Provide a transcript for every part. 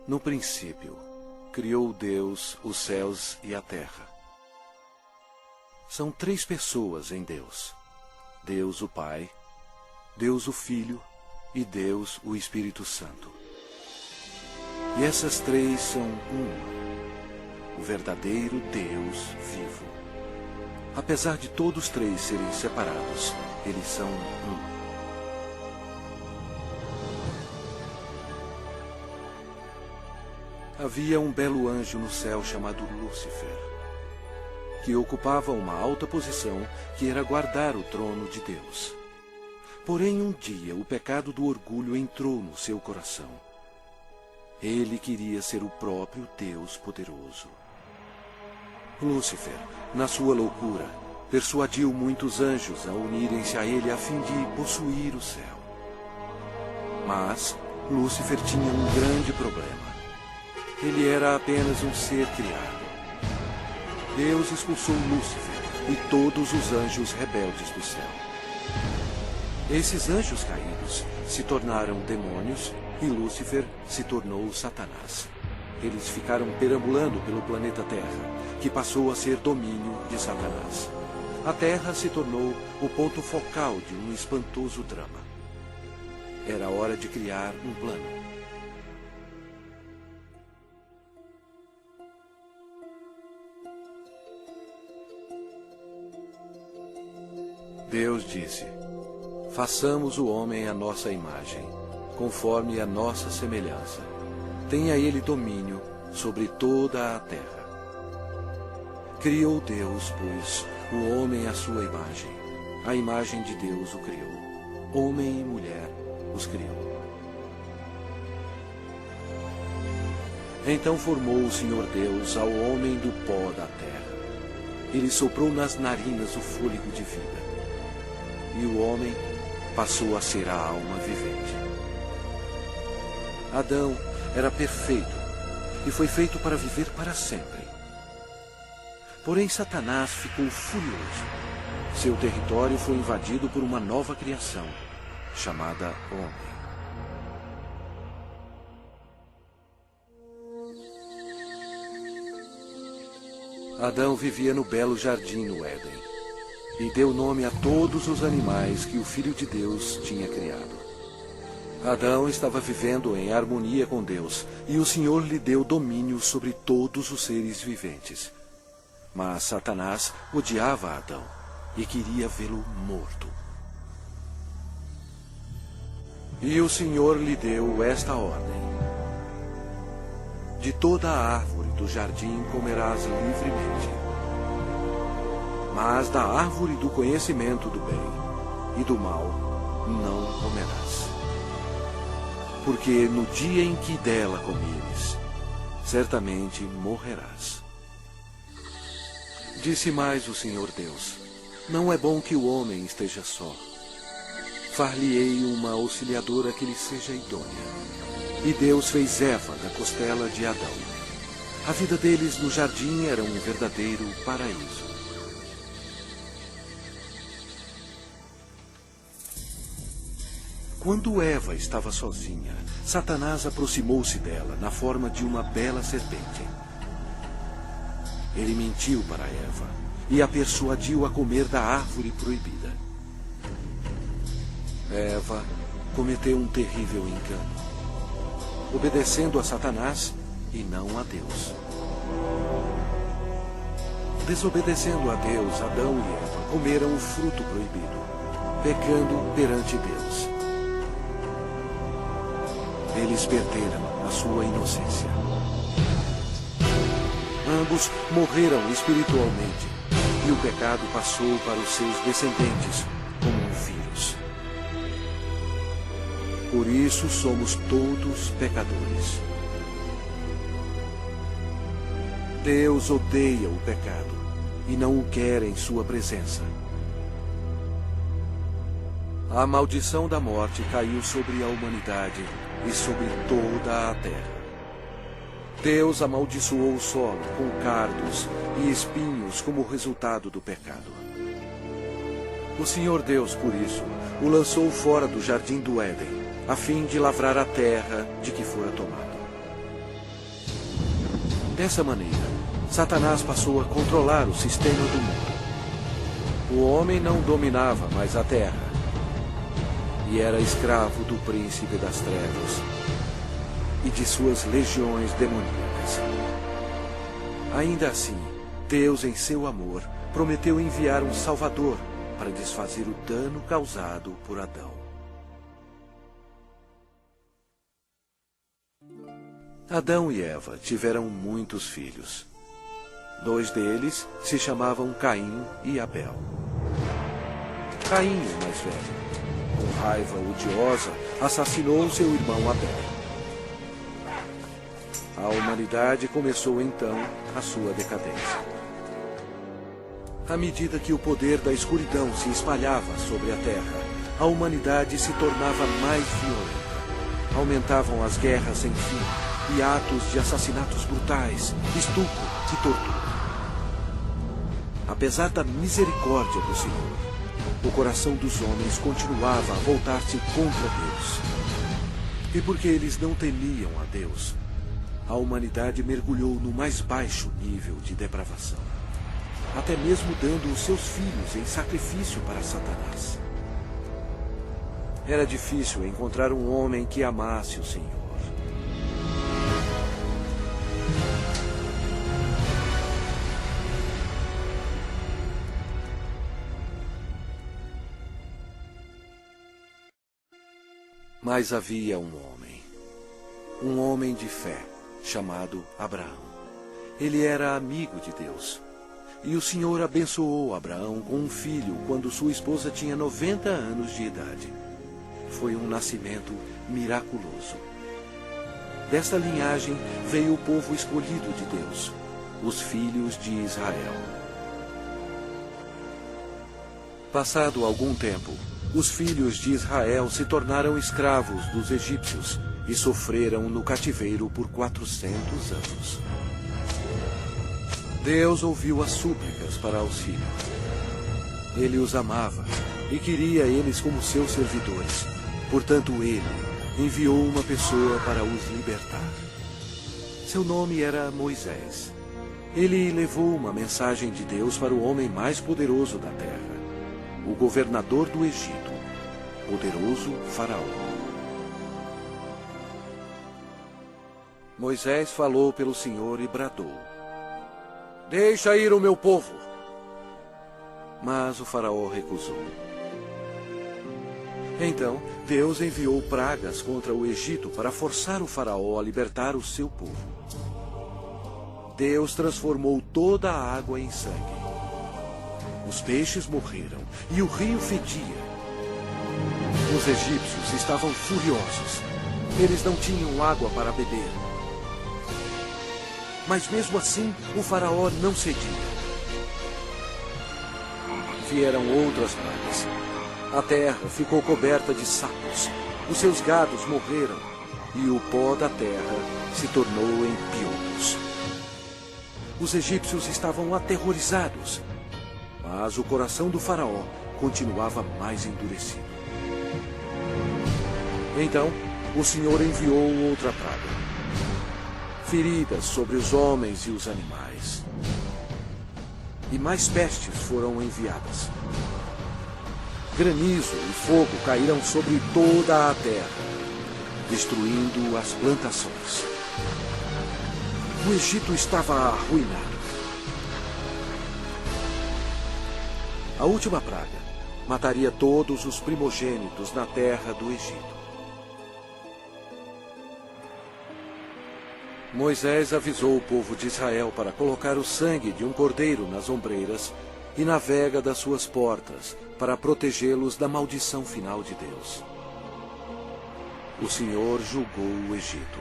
No princípio, criou Deus os céus e a terra. São três pessoas em Deus: Deus o Pai, Deus o Filho e Deus o Espírito Santo. E essas três são uma, o verdadeiro Deus vivo. Apesar de todos três serem separados, eles são um. Havia um belo anjo no céu chamado Lúcifer, que ocupava uma alta posição que era guardar o trono de Deus. Porém, um dia o pecado do orgulho entrou no seu coração. Ele queria ser o próprio Deus poderoso. Lúcifer, na sua loucura, persuadiu muitos anjos a unirem-se a ele a fim de possuir o céu. Mas Lúcifer tinha um grande problema. Ele era apenas um ser criado. Deus expulsou Lúcifer e todos os anjos rebeldes do céu. Esses anjos caídos se tornaram demônios e Lúcifer se tornou Satanás. Eles ficaram perambulando pelo planeta Terra, que passou a ser domínio de Satanás. A Terra se tornou o ponto focal de um espantoso drama. Era hora de criar um plano. Deus disse: façamos o homem à nossa imagem, conforme a nossa semelhança. Tenha ele domínio sobre toda a terra. Criou Deus, pois, o homem à sua imagem. A imagem de Deus o criou. Homem e mulher os criou. Então formou o Senhor Deus ao homem do pó da terra. Ele soprou nas narinas o fôlego de vida. E o homem passou a ser a alma vivente. Adão era perfeito e foi feito para viver para sempre. Porém, Satanás ficou furioso. Seu território foi invadido por uma nova criação, chamada homem. Adão vivia no belo jardim no Éden. E deu nome a todos os animais que o Filho de Deus tinha criado. Adão estava vivendo em harmonia com Deus, e o Senhor lhe deu domínio sobre todos os seres viventes. Mas Satanás odiava Adão e queria vê-lo morto. E o Senhor lhe deu esta ordem: de toda a árvore do jardim comerás livremente. Mas da árvore do conhecimento do bem e do mal não comerás. Porque no dia em que dela comeres, certamente morrerás. Disse mais o Senhor Deus: não é bom que o homem esteja só. Far-lhe-ei uma auxiliadora que lhe seja idônea. E Deus fez Eva da costela de Adão. A vida deles no jardim era um verdadeiro paraíso. Quando Eva estava sozinha, Satanás aproximou-se dela na forma de uma bela serpente. Ele mentiu para Eva e a persuadiu a comer da árvore proibida. Eva cometeu um terrível engano, obedecendo a Satanás e não a Deus. Desobedecendo a Deus, Adão e Eva comeram o fruto proibido, pecando perante Deus. Eles perderam a sua inocência. Ambos morreram espiritualmente, e o pecado passou para os seus descendentes como um vírus. Por isso somos todos pecadores. Deus odeia o pecado e não o quer em sua presença. A maldição da morte caiu sobre a humanidade e sobre toda a terra. Deus amaldiçoou o solo com cardos e espinhos como resultado do pecado. O Senhor Deus, por isso, o lançou fora do jardim do Éden, a fim de lavrar a terra de que fora tomado. Dessa maneira, Satanás passou a controlar o sistema do mundo. O homem não dominava mais a terra e era escravo do príncipe das trevas e de suas legiões demoníacas. Ainda assim, Deus, em seu amor, prometeu enviar um Salvador para desfazer o dano causado por Adão. Adão e Eva tiveram muitos filhos. 2 deles se chamavam Caim e Abel. Caim, o mais velho, com raiva odiosa, assassinou seu irmão Abel. A humanidade começou então a sua decadência. À medida que o poder da escuridão se espalhava sobre a terra, a humanidade se tornava mais violenta. Aumentavam as guerras sem fim e atos de assassinatos brutais, estupro e tortura. Apesar da misericórdia do Senhor, o coração dos homens continuava a voltar-se contra Deus. E porque eles não temiam a Deus, a humanidade mergulhou no mais baixo nível de depravação, até mesmo dando os seus filhos em sacrifício para Satanás. Era difícil encontrar um homem que amasse o Senhor. Mas havia um homem de fé, chamado Abraão. Ele era amigo de Deus. E o Senhor abençoou Abraão com um filho quando sua esposa tinha 90 anos de idade. Foi um nascimento miraculoso. Desta linhagem veio o povo escolhido de Deus, os filhos de Israel. Passado algum tempo, os filhos de Israel se tornaram escravos dos egípcios e sofreram no cativeiro por 400 anos. Deus ouviu as súplicas para auxílio. Ele os amava e queria eles como seus servidores. Portanto, ele enviou uma pessoa para os libertar. Seu nome era Moisés. Ele levou uma mensagem de Deus para o homem mais poderoso da terra, o governador do Egito, poderoso Faraó. Moisés falou pelo Senhor e bradou: "Deixa ir o meu povo." Mas o Faraó recusou. Então, Deus enviou pragas contra o Egito para forçar o Faraó a libertar o seu povo. Deus transformou toda a água em sangue. Os peixes morreram e o rio fedia. Os egípcios estavam furiosos. Eles não tinham água para beber. Mas mesmo assim, o Faraó não cedia. Vieram outras pragas. A terra ficou coberta de sapos. Os seus gados morreram e o pó da terra se tornou em piolhos. Os egípcios estavam aterrorizados, mas o coração do Faraó continuava mais endurecido. Então, o Senhor enviou outra praga: feridas sobre os homens e os animais. E mais pestes foram enviadas. Granizo e fogo caíram sobre toda a terra, destruindo as plantações. O Egito estava arruinado. A última praga mataria todos os primogênitos na terra do Egito. Moisés avisou o povo de Israel para colocar o sangue de um cordeiro nas ombreiras e na vega das suas portas, para protegê-los da maldição final de Deus. O Senhor julgou o Egito.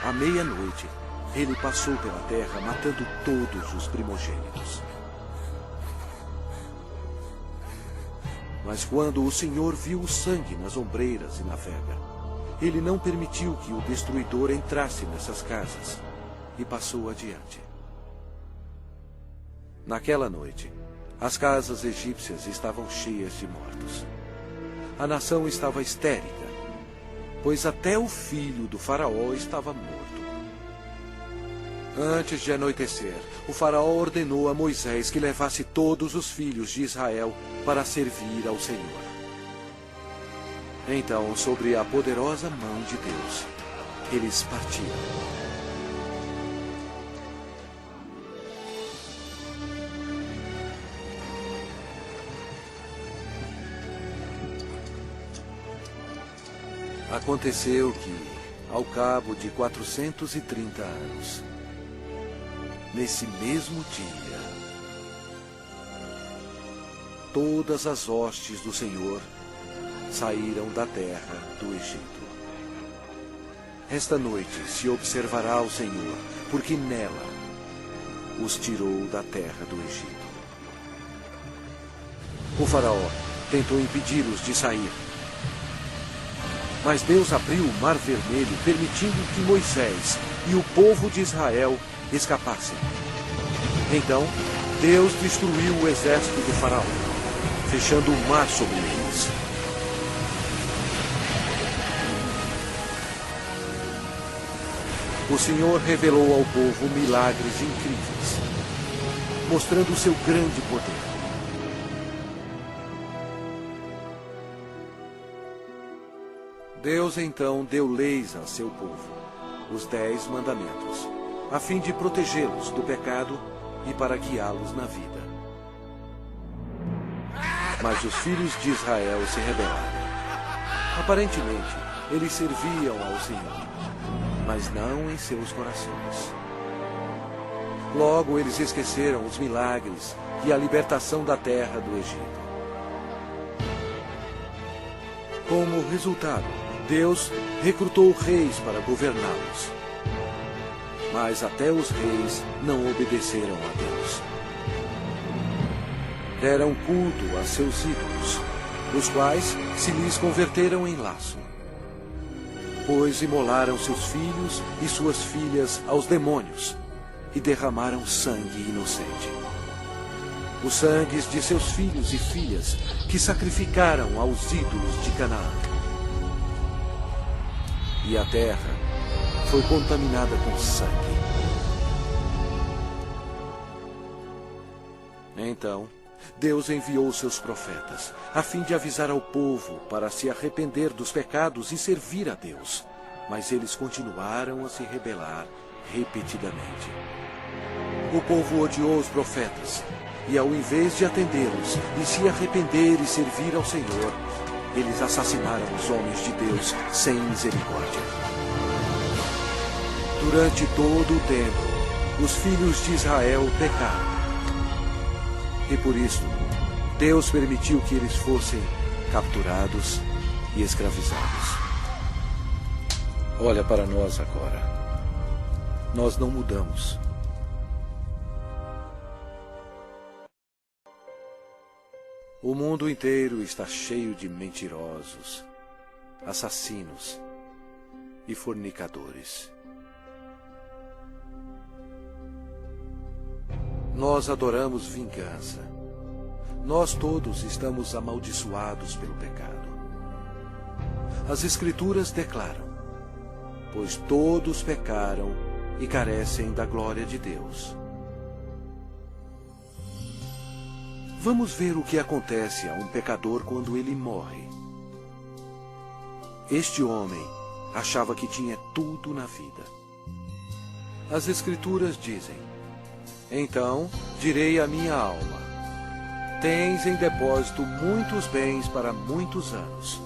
À meia-noite, ele passou pela terra matando todos os primogênitos. Mas quando o Senhor viu o sangue nas ombreiras e na vega, ele não permitiu que o destruidor entrasse nessas casas e passou adiante. Naquela noite, as casas egípcias estavam cheias de mortos. A nação estava histérica, pois até o filho do Faraó estava morto. Antes de anoitecer, o faraó ordenou a Moisés que levasse todos os filhos de Israel para servir ao Senhor. Então, sobre a poderosa mão de Deus, eles partiram. Aconteceu que, ao cabo de 430 anos, nesse mesmo dia, todas as hostes do Senhor saíram da terra do Egito. Esta noite se observará o Senhor, porque nela os tirou da terra do Egito. O faraó tentou impedi-los de sair, mas Deus abriu o Mar Vermelho, permitindo que Moisés e o povo de Israel escapassem. Então, Deus destruiu o exército do faraó, fechando o mar sobre eles. O Senhor revelou ao povo milagres incríveis, mostrando o seu grande poder. Deus então deu leis a seu povo, os 10 mandamentos, a fim de protegê-los do pecado e para guiá-los na vida. Mas os filhos de Israel se rebelaram. Aparentemente, eles serviam ao Senhor, mas não em seus corações. Logo, eles esqueceram os milagres e a libertação da terra do Egito. Como resultado, Deus recrutou reis para governá-los. Mas até os reis não obedeceram a Deus. Deram culto a seus ídolos, os quais se lhes converteram em laço. Pois imolaram seus filhos e suas filhas aos demônios e derramaram sangue inocente. Os sangues de seus filhos e filhas que sacrificaram aos ídolos de Canaã. E a terra foi contaminada com sangue. Então, Deus enviou seus profetas, a fim de avisar ao povo para se arrepender dos pecados e servir a Deus. Mas eles continuaram a se rebelar repetidamente. O povo odiou os profetas, e ao invés de atendê-los e se arrepender e servir ao Senhor, eles assassinaram os homens de Deus sem misericórdia. Durante todo o tempo, os filhos de Israel pecaram. E por isso, Deus permitiu que eles fossem capturados e escravizados. Olha para nós agora. Nós não mudamos. O mundo inteiro está cheio de mentirosos, assassinos e fornicadores. Nós adoramos vingança. Nós todos estamos amaldiçoados pelo pecado. As Escrituras declaram: pois todos pecaram e carecem da glória de Deus. Vamos ver o que acontece a um pecador quando ele morre. Este homem achava que tinha tudo na vida. As Escrituras dizem: então direi à minha alma: tens em depósito muitos bens para muitos anos.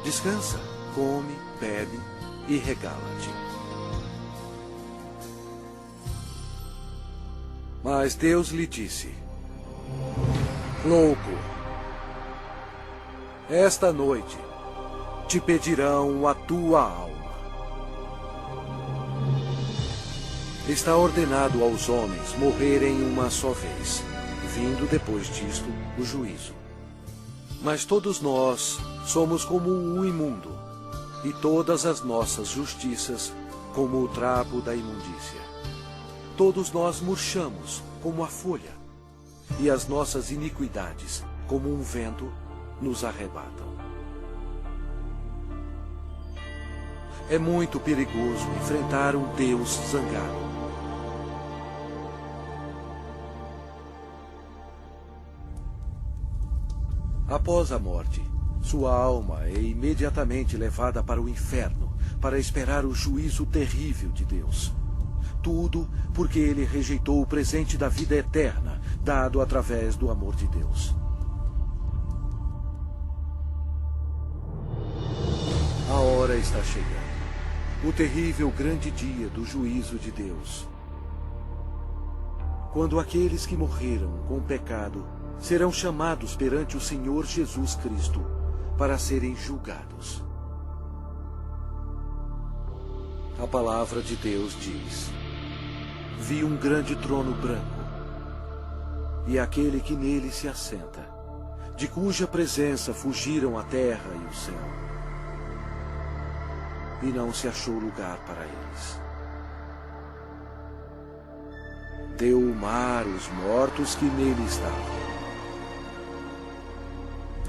Descansa, come, bebe e regala-te. Mas Deus lhe disse: louco, esta noite te pedirão a tua alma. Está ordenado aos homens morrerem uma só vez, vindo depois disto o juízo. Mas todos nós somos como o imundo, e todas as nossas justiças como o trapo da imundícia. Todos nós murchamos como a folha, e as nossas iniquidades, como um vento, nos arrebatam. É muito perigoso enfrentar um Deus zangado. Após a morte, sua alma é imediatamente levada para o inferno para esperar o juízo terrível de Deus. Tudo porque ele rejeitou o presente da vida eterna, dado através do amor de Deus. A hora está chegando. O terrível grande dia do juízo de Deus. Quando aqueles que morreram com o pecado serão chamados perante o Senhor Jesus Cristo para serem julgados. A palavra de Deus diz: vi um grande trono branco, e aquele que nele se assenta, de cuja presença fugiram a terra e o céu, e não se achou lugar para eles. Deu o mar os mortos que nele estavam.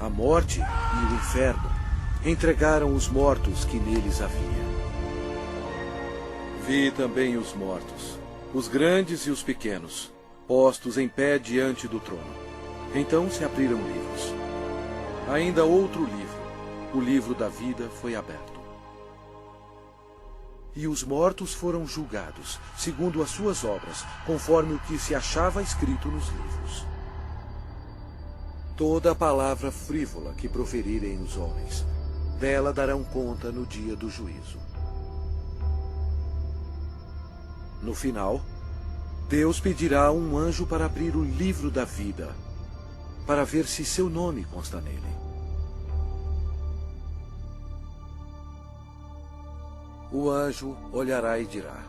A morte e o inferno entregaram os mortos que neles havia. Vi também os mortos, os grandes e os pequenos, postos em pé diante do trono. Então se abriram livros. Ainda outro livro, o livro da vida, foi aberto. E os mortos foram julgados, segundo as suas obras, conforme o que se achava escrito nos livros. Toda palavra frívola que proferirem os homens, dela darão conta no dia do juízo. No final, Deus pedirá a um anjo para abrir o livro da vida, para ver se seu nome consta nele. O anjo olhará e dirá: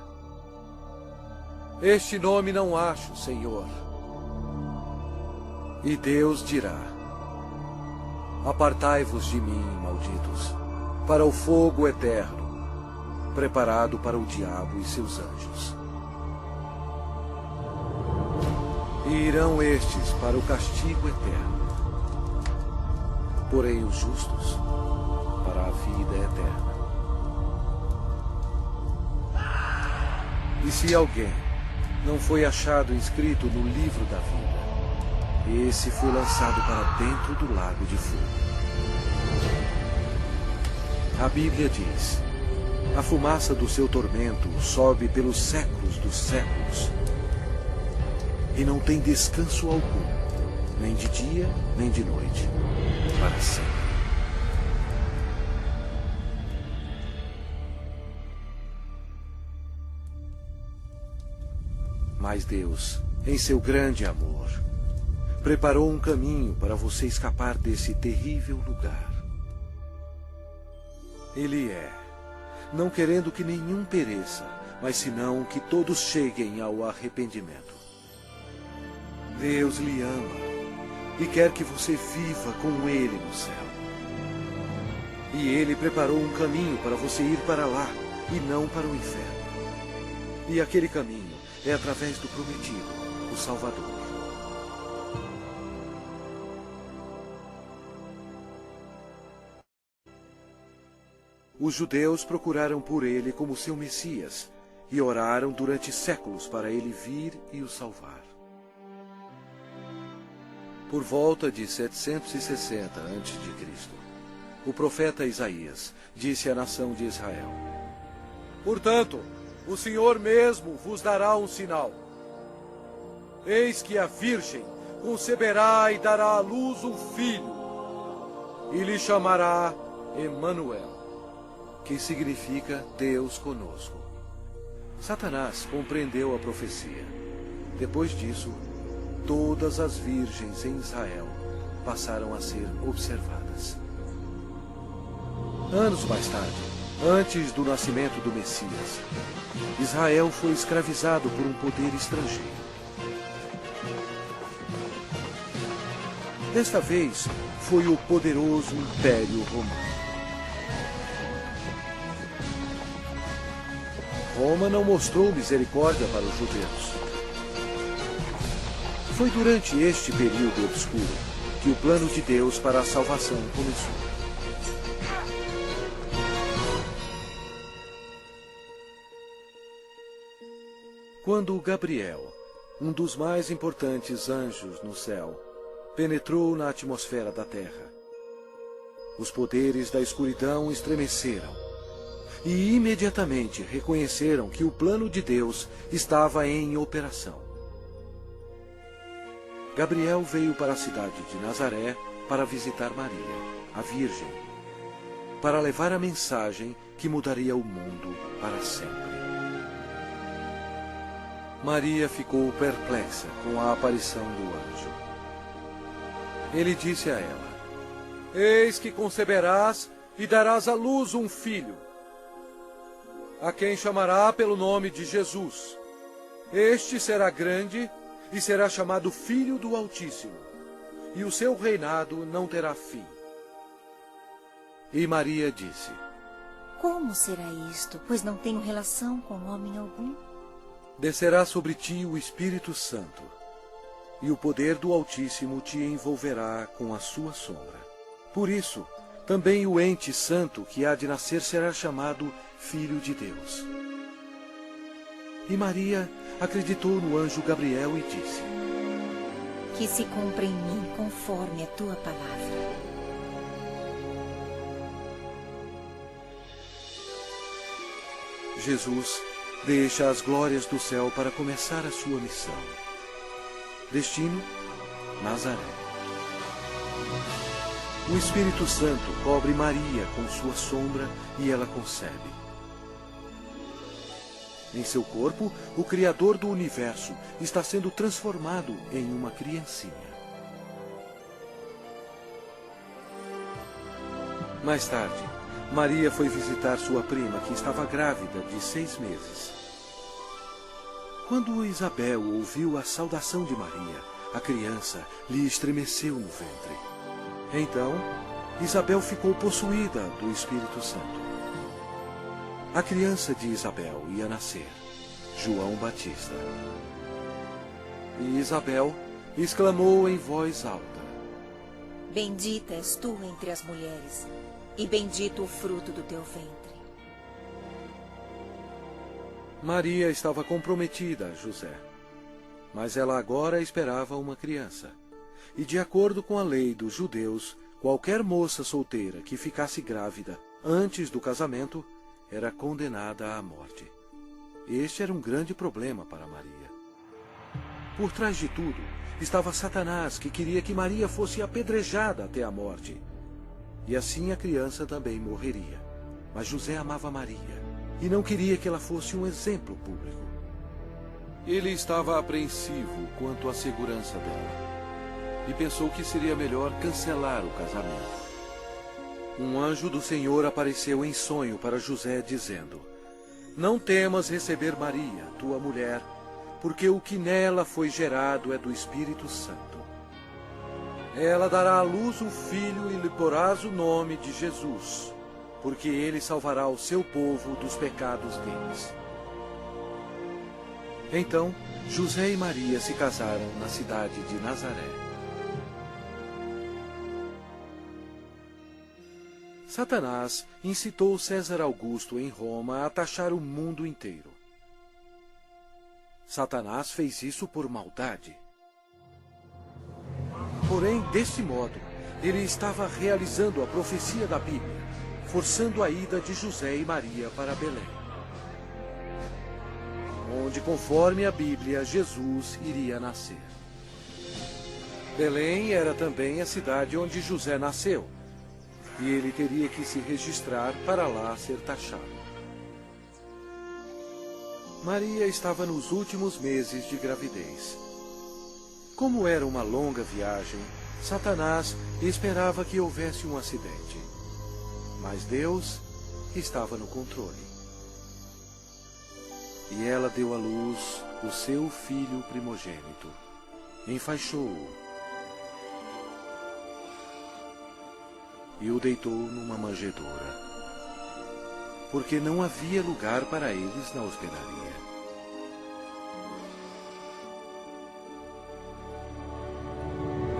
este nome não acho, Senhor. E Deus dirá: apartai-vos de mim, malditos, para o fogo eterno, preparado para o diabo e seus anjos. E irão estes para o castigo eterno, porém os justos para a vida eterna. E se alguém não foi achado inscrito no livro da vida, esse foi lançado para dentro do lago de fogo. A Bíblia diz: a fumaça do seu tormento sobe pelos séculos dos séculos, e não tem descanso algum, nem de dia, nem de noite, para sempre. Mas Deus, em seu grande amor, preparou um caminho para você escapar desse terrível lugar. Ele não querendo que nenhum pereça, mas senão que todos cheguem ao arrependimento. Deus lhe ama e quer que você viva com Ele no céu. E Ele preparou um caminho para você ir para lá e não para o inferno. E aquele caminho é através do prometido, o Salvador. Os judeus procuraram por ele como seu Messias e oraram durante séculos para ele vir e o salvar. Por volta de 760 a.C., o profeta Isaías disse à nação de Israel: portanto, o Senhor mesmo vos dará um sinal. Eis que a virgem conceberá e dará à luz um filho, e lhe chamará Emanuel, que significa Deus conosco. Satanás compreendeu a profecia. Depois disso, todas as virgens em Israel passaram a ser observadas. Anos mais tarde, antes do nascimento do Messias, Israel foi escravizado por um poder estrangeiro. Desta vez, foi o poderoso Império Romano. Roma não mostrou misericórdia para os judeus. Foi durante este período obscuro que o plano de Deus para a salvação começou. Quando Gabriel, um dos mais importantes anjos no céu, penetrou na atmosfera da terra, os poderes da escuridão estremeceram e imediatamente reconheceram que o plano de Deus estava em operação. Gabriel veio para a cidade de Nazaré para visitar Maria, a Virgem, para levar a mensagem que mudaria o mundo para sempre. Maria ficou perplexa com a aparição do anjo. Ele disse a ela: Eis que conceberás e darás à luz um filho, a quem chamará pelo nome de Jesus. Este será grande e será chamado Filho do Altíssimo, e o seu reinado não terá fim. E Maria disse: Como será isto, pois não tenho relação com homem algum? Descerá sobre ti o Espírito Santo, e o poder do Altíssimo te envolverá com a sua sombra. Por isso, também o ente santo que há de nascer será chamado Filho de Deus. E Maria acreditou no anjo Gabriel e disse: Que se cumpra em mim conforme a tua palavra. Jesus deixa as glórias do céu para começar a sua missão. Destino: Nazaré. O Espírito Santo cobre Maria com sua sombra e ela concebe. Em seu corpo, o Criador do universo está sendo transformado em uma criancinha. Mais tarde, Maria foi visitar sua prima, que estava grávida de 6 meses. Quando Isabel ouviu a saudação de Maria, a criança lhe estremeceu no ventre. Então, Isabel ficou possuída do Espírito Santo. A criança de Isabel ia nascer, João Batista. E Isabel exclamou em voz alta: Bendita és tu entre as mulheres, e bendito o fruto do teu ventre. Maria estava comprometida a José, mas ela agora esperava uma criança. E de acordo com a lei dos judeus, qualquer moça solteira que ficasse grávida antes do casamento era condenada à morte. Este era um grande problema para Maria. Por trás de tudo estava Satanás, que queria que Maria fosse apedrejada até a morte. E assim a criança também morreria. Mas José amava Maria e não queria que ela fosse um exemplo público. Ele estava apreensivo quanto à segurança dela e pensou que seria melhor cancelar o casamento. Um anjo do Senhor apareceu em sonho para José, dizendo: Não temas receber Maria, tua mulher, porque o que nela foi gerado é do Espírito Santo. Ela dará à luz um filho e lhe porás o nome de Jesus, porque ele salvará o seu povo dos pecados deles. Então, José e Maria se casaram na cidade de Nazaré. Satanás incitou César Augusto em Roma a taxar o mundo inteiro. Satanás fez isso por maldade. Porém, deste modo, ele estava realizando a profecia da Bíblia, forçando a ida de José e Maria para Belém, onde, conforme a Bíblia, Jesus iria nascer. Belém era também a cidade onde José nasceu, e ele teria que se registrar para lá ser taxado. Maria estava nos últimos meses de gravidez. Como era uma longa viagem, Satanás esperava que houvesse um acidente. Mas Deus estava no controle. E ela deu à luz o seu filho primogênito. Enfaixou-o e o deitou numa manjedoura, porque não havia lugar para eles na hospedaria.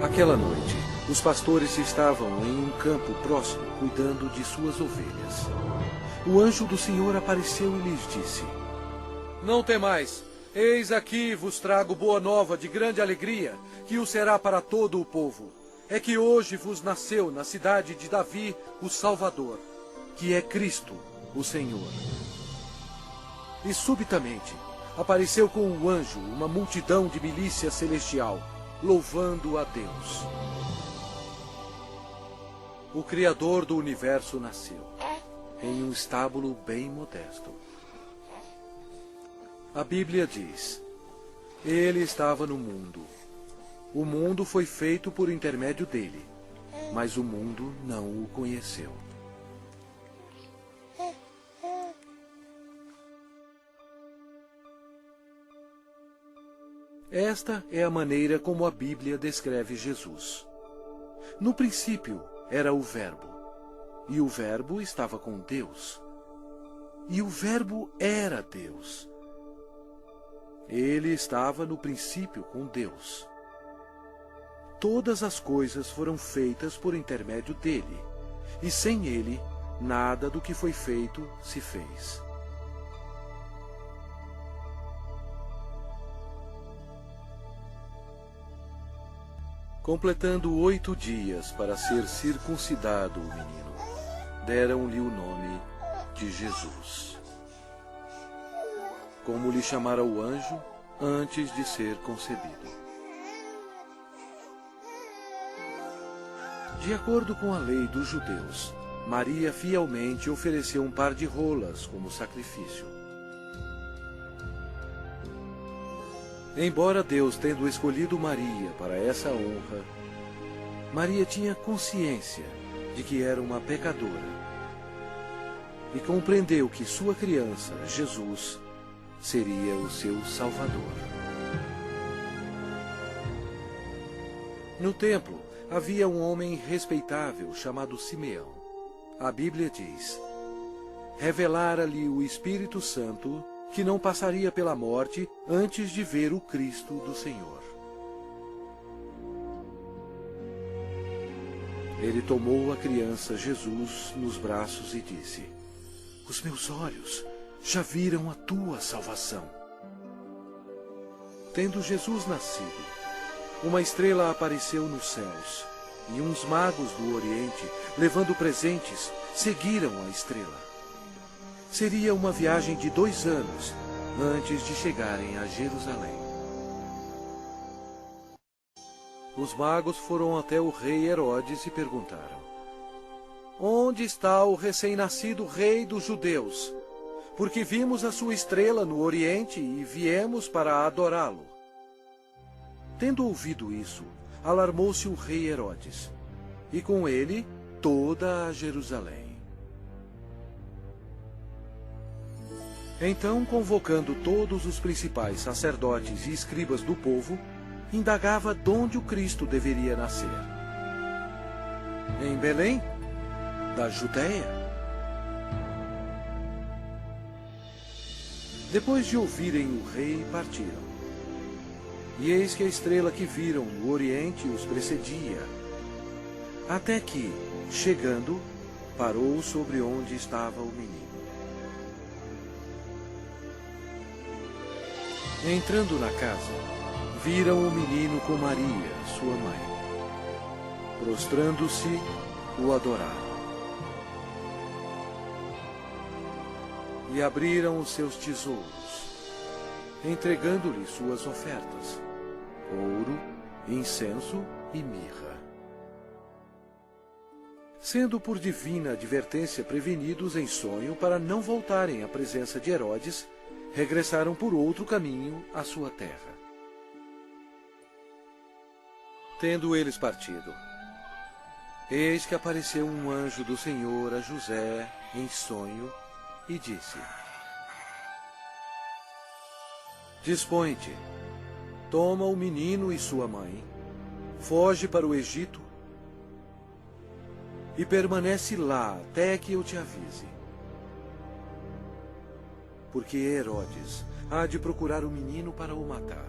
Aquela noite, os pastores estavam em um campo próximo, cuidando de suas ovelhas. O anjo do Senhor apareceu e lhes disse: Não temais, Eis aqui vos trago boa nova de grande alegria, que o será para todo o povo. É que hoje vos nasceu na cidade de Davi o Salvador, que é Cristo, o Senhor. E subitamente apareceu com um anjo uma multidão de milícia celestial, louvando a Deus. O Criador do universo nasceu, em um estábulo bem modesto. A Bíblia diz: Ele estava no mundo. O mundo foi feito por intermédio dele, mas o mundo não o conheceu. Esta é a maneira como a Bíblia descreve Jesus. No princípio era o Verbo, e o Verbo estava com Deus, e o Verbo era Deus. Ele estava no princípio com Deus. Todas as coisas foram feitas por intermédio dele, e sem ele, nada do que foi feito se fez. Completando 8 dias para ser circuncidado o menino, deram-lhe o nome de Jesus, como lhe chamara o anjo antes de ser concebido. De acordo com a lei dos judeus, Maria fielmente ofereceu um par de rolas como sacrifício. Embora Deus tendo escolhido Maria para essa honra, Maria tinha consciência de que era uma pecadora e compreendeu que sua criança, Jesus, seria o seu Salvador. No templo havia um homem respeitável chamado Simeão. A Bíblia diz: revelara-lhe o Espírito Santo que não passaria pela morte antes de ver o Cristo do Senhor. Ele tomou a criança Jesus nos braços e disse: os meus olhos já viram a tua salvação. Tendo Jesus nascido, uma estrela apareceu nos céus, e uns magos do Oriente, levando presentes, seguiram a estrela. Seria uma viagem de 2 anos antes de chegarem a Jerusalém. Os magos foram até o rei Herodes e perguntaram: onde está o recém-nascido rei dos judeus? Porque vimos a sua estrela no Oriente e viemos para adorá-lo. Tendo ouvido isso, alarmou-se o rei Herodes, e com ele toda a Jerusalém. Então, convocando todos os principais sacerdotes e escribas do povo, indagava donde o Cristo deveria nascer. Em Belém, da Judéia. Depois de ouvirem o rei, partiram. E eis que a estrela que viram no Oriente os precedia, até que, chegando, parou sobre onde estava o menino. Entrando na casa, viram o menino com Maria, sua mãe. Prostrando-se, o adoraram. E abriram os seus tesouros, entregando-lhe suas ofertas: ouro, incenso e mirra. Sendo por divina advertência prevenidos em sonho para não voltarem à presença de Herodes, regressaram por outro caminho à sua terra. Tendo eles partido, eis que apareceu um anjo do Senhor a José em sonho e disse: dispõe-te, toma o menino e sua mãe, foge para o Egito e permanece lá até que eu te avise. Porque Herodes há de procurar o menino para o matar.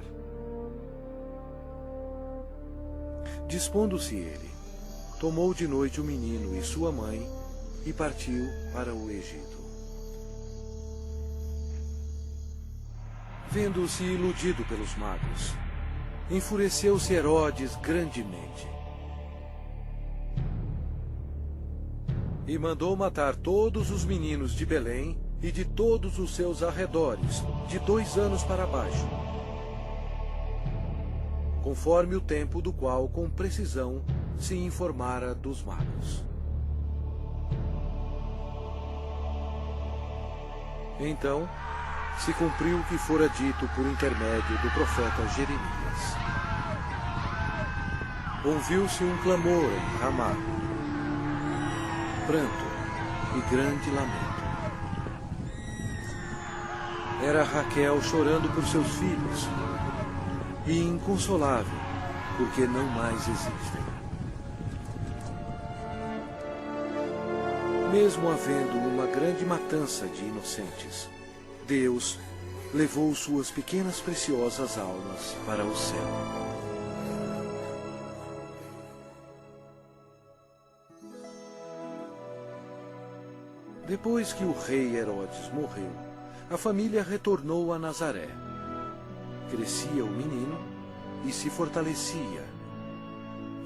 Dispondo-se ele, tomou de noite o menino e sua mãe e partiu para o Egito. Vendo-se iludido pelos magos, enfureceu-se Herodes grandemente e mandou matar todos os meninos de Belém e de todos os seus arredores, de 2 anos para baixo, conforme o tempo do qual com precisão se informara dos magos. Então se cumpriu o que fora dito por intermédio do profeta Jeremias. Ouviu-se um clamor em Ramá, pranto e grande lamento. Era Raquel chorando por seus filhos e inconsolável, porque não mais existem. Mesmo havendo uma grande matança de inocentes, Deus levou suas pequenas preciosas almas para o céu. Depois que o rei Herodes morreu, a família retornou a Nazaré. Crescia o menino e se fortalecia,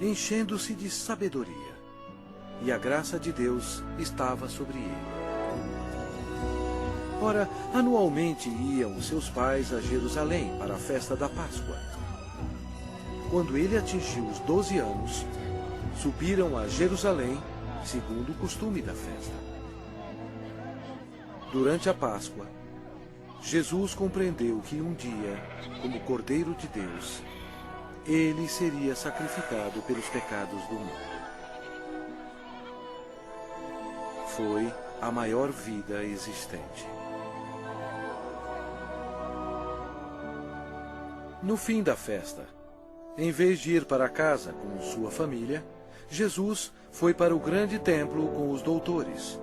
enchendo-se de sabedoria, e a graça de Deus estava sobre ele. Ora, anualmente iam seus pais a Jerusalém para a festa da Páscoa. Quando ele atingiu os 12 anos, subiram a Jerusalém, segundo o costume da festa. Durante a Páscoa, Jesus compreendeu que um dia, como Cordeiro de Deus, ele seria sacrificado pelos pecados do mundo. Foi a maior vida existente. No fim da festa, em vez de ir para casa com sua família, Jesus foi para o grande templo com os doutores,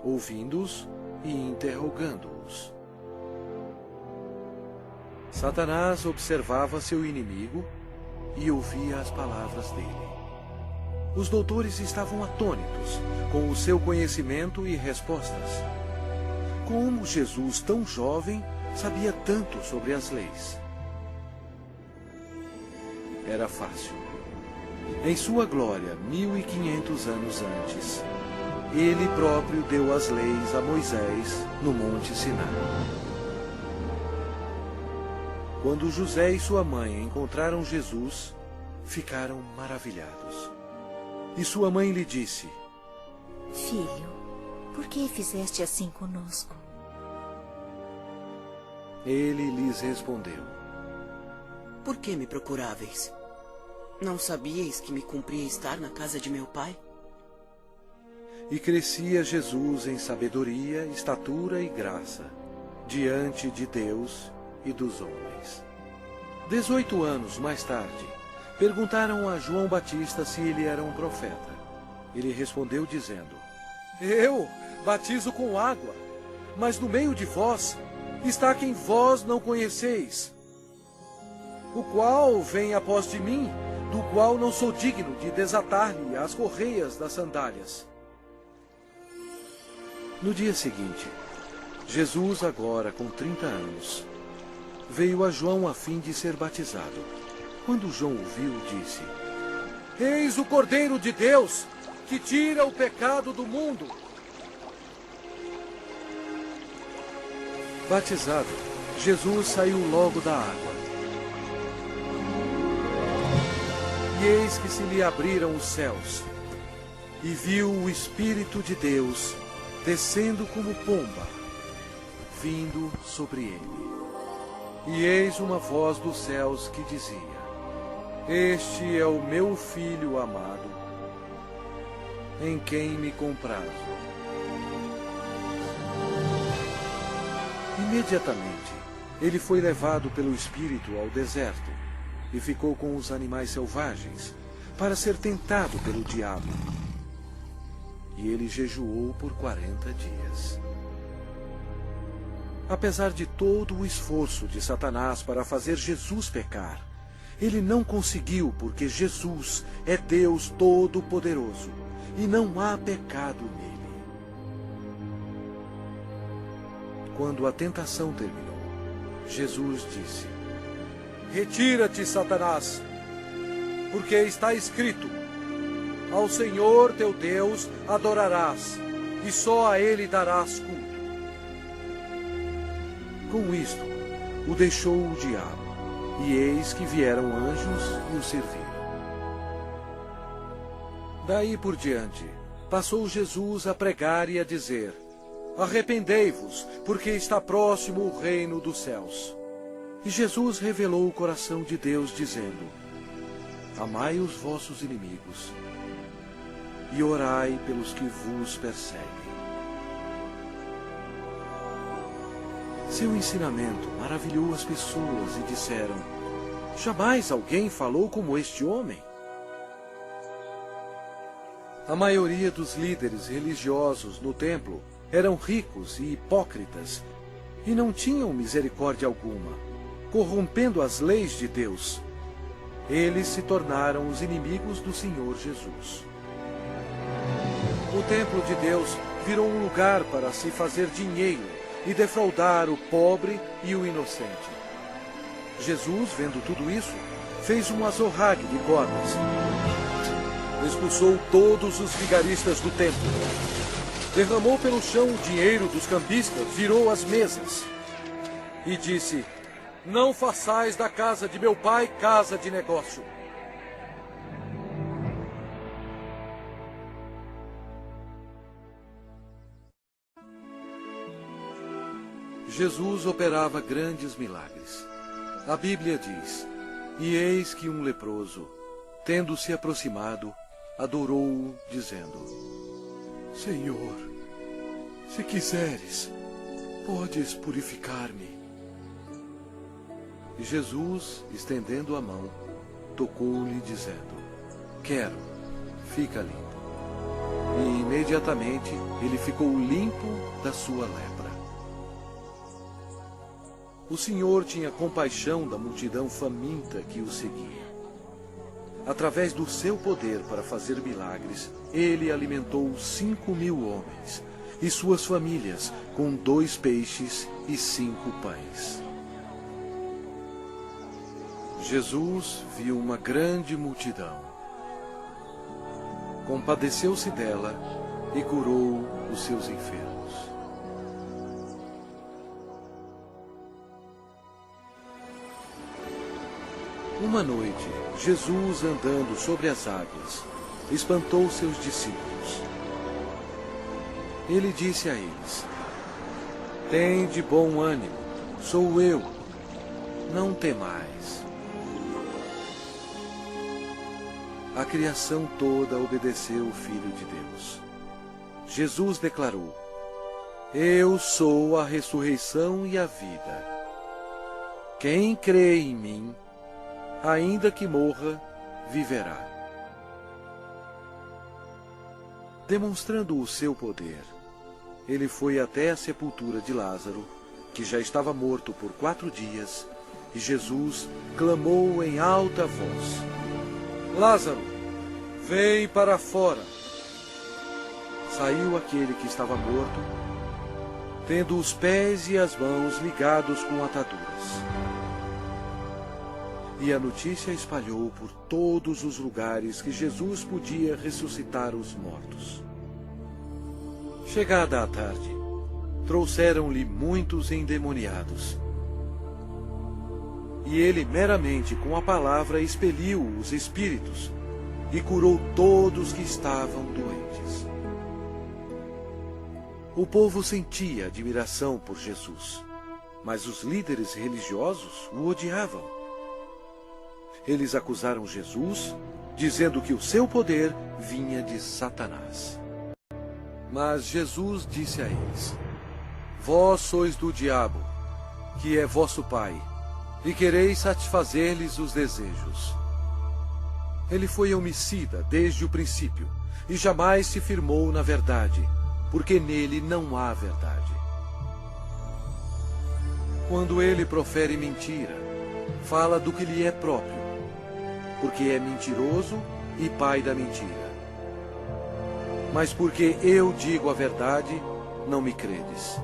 ouvindo-os e interrogando-os. Satanás observava seu inimigo e ouvia as palavras dele. Os doutores estavam atônitos com o seu conhecimento e respostas. Como Jesus, tão jovem, sabia tanto sobre as leis? Era fácil. Em sua glória, 1500 anos antes, ele próprio deu as leis a Moisés no Monte Sinai. Quando José e sua mãe encontraram Jesus, ficaram maravilhados. E sua mãe lhe disse: Filho, por que fizeste assim conosco? Ele lhes respondeu: Por que me procuráveis? Não sabíeis que me cumpria estar na casa de meu pai? E crescia Jesus em sabedoria, estatura e graça, diante de Deus e dos homens. 18 anos mais tarde, perguntaram a João Batista se ele era um profeta. Ele respondeu dizendo: Eu batizo com água, mas no meio de vós está quem vós não conheceis, o qual vem após de mim, do qual não sou digno de desatar-lhe as correias das sandálias. No dia seguinte, Jesus, agora com 30 anos, veio a João a fim de ser batizado. Quando João o viu, disse: Eis o Cordeiro de Deus, que tira o pecado do mundo. Batizado, Jesus saiu logo da água. E eis que se lhe abriram os céus, e viu o Espírito de Deus descendo como pomba, vindo sobre ele. E eis uma voz dos céus que dizia: Este é o meu Filho amado, em quem me comprazo. Imediatamente, ele foi levado pelo Espírito ao deserto e ficou com os animais selvagens, para ser tentado pelo diabo. E ele jejuou por 40 dias. Apesar de todo o esforço de Satanás para fazer Jesus pecar, ele não conseguiu, porque Jesus é Deus Todo-Poderoso e não há pecado nele. Quando a tentação terminou, Jesus disse: Retira-te, Satanás, porque está escrito: Ao Senhor teu Deus adorarás, e só a Ele darás culto. Com isto, o deixou o diabo, e eis que vieram anjos e o serviram. Daí por diante, passou Jesus a pregar e a dizer: Arrependei-vos, porque está próximo o reino dos céus. E Jesus revelou o coração de Deus, dizendo: Amai os vossos inimigos, e orai pelos que vos perseguem. Seu ensinamento maravilhou as pessoas e disseram: Jamais alguém falou como este homem. A maioria dos líderes religiosos no templo eram ricos e hipócritas e não tinham misericórdia alguma, corrompendo as leis de Deus. Eles se tornaram os inimigos do Senhor Jesus. O templo de Deus virou um lugar para se fazer dinheiro e defraudar o pobre e o inocente. Jesus, vendo tudo isso, fez um azorrague de cordas. Expulsou todos os vigaristas do templo. Derramou pelo chão o dinheiro dos cambistas, virou as mesas. E disse: Não façais da casa de meu pai casa de negócio. Jesus operava grandes milagres. A Bíblia diz: E eis que um leproso, tendo se aproximado, adorou-o, dizendo: Senhor, se quiseres, podes purificar-me. E Jesus, estendendo a mão, tocou-lhe, dizendo: Quero, fica limpo. E imediatamente ele ficou limpo da sua lepra. O Senhor tinha compaixão da multidão faminta que o seguia. Através do seu poder para fazer milagres, ele alimentou 5.000 homens e suas famílias com 2 peixes e 5 pães. Jesus viu uma grande multidão. Compadeceu-se dela e curou os seus enfermos. Uma noite, Jesus, andando sobre as águas, espantou seus discípulos. Ele disse a eles: Tende bom ânimo, sou eu, não temais. A criação toda obedeceu o Filho de Deus. Jesus declarou: Eu sou a ressurreição e a vida. Quem crê em mim, ainda que morra, viverá. Demonstrando o seu poder, ele foi até a sepultura de Lázaro, que já estava morto por 4 dias, e Jesus clamou em alta voz: Lázaro, vem para fora. Saiu aquele que estava morto, tendo os pés e as mãos ligados com ataduras. E a notícia espalhou por todos os lugares que Jesus podia ressuscitar os mortos. Chegada a tarde, trouxeram-lhe muitos endemoniados. E ele meramente com a palavra expeliu os espíritos e curou todos que estavam doentes. O povo sentia admiração por Jesus, mas os líderes religiosos o odiavam. Eles acusaram Jesus, dizendo que o seu poder vinha de Satanás. Mas Jesus disse a eles: Vós sois do diabo, que é vosso pai, e quereis satisfazer-lhes os desejos. Ele foi homicida desde o princípio, e jamais se firmou na verdade, porque nele não há verdade. Quando ele profere mentira, fala do que lhe é próprio, porque é mentiroso e pai da mentira. Mas porque eu digo a verdade, não me credes.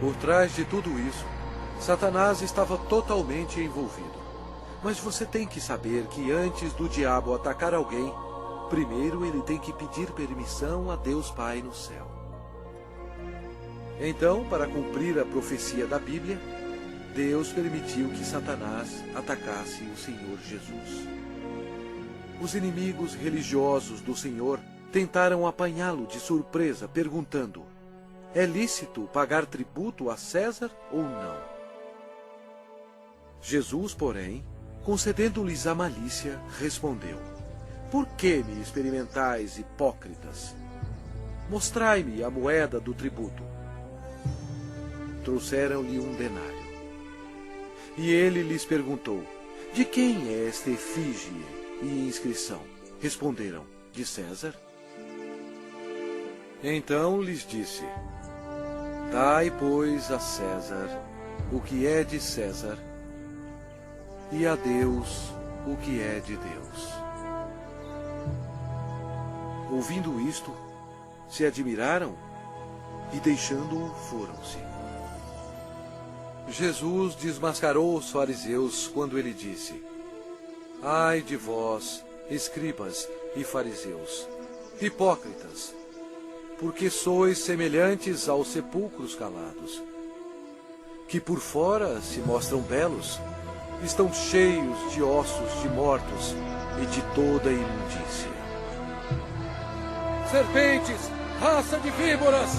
Por trás de tudo isso, Satanás estava totalmente envolvido. Mas você tem que saber que antes do diabo atacar alguém, primeiro ele tem que pedir permissão a Deus Pai no céu. Então, para cumprir a profecia da Bíblia, Deus permitiu que Satanás atacasse o Senhor Jesus. Os inimigos religiosos do Senhor tentaram apanhá-lo de surpresa, perguntando: é lícito pagar tributo a César ou não? Jesus, porém, concedendo-lhes a malícia, respondeu: por que me experimentais, hipócritas? Mostrai-me a moeda do tributo. Trouxeram-lhe um denário. E ele lhes perguntou: de quem é esta efígie e inscrição? Responderam: de César. Então lhes disse: dai, pois, a César o que é de César, e a Deus o que é de Deus. Ouvindo isto, se admiraram e, deixando-o, foram-se. Jesus desmascarou os fariseus quando ele disse: ai de vós, escribas e fariseus, hipócritas, porque sois semelhantes aos sepulcros calados, que por fora se mostram belos, estão cheios de ossos de mortos e de toda imundícia. Serpentes, raça de víboras,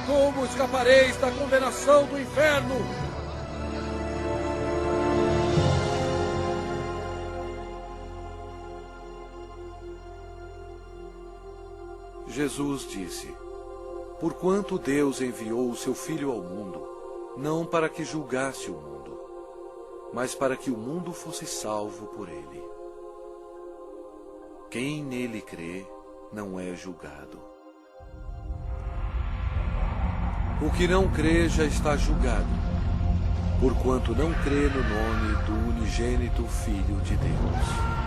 como escapareis da condenação do inferno? Jesus disse: porquanto Deus enviou o seu Filho ao mundo, não para que julgasse o mundo, mas para que o mundo fosse salvo por ele. Quem nele crê não é julgado. O que não crê já está julgado, porquanto não crê no nome do unigênito Filho de Deus.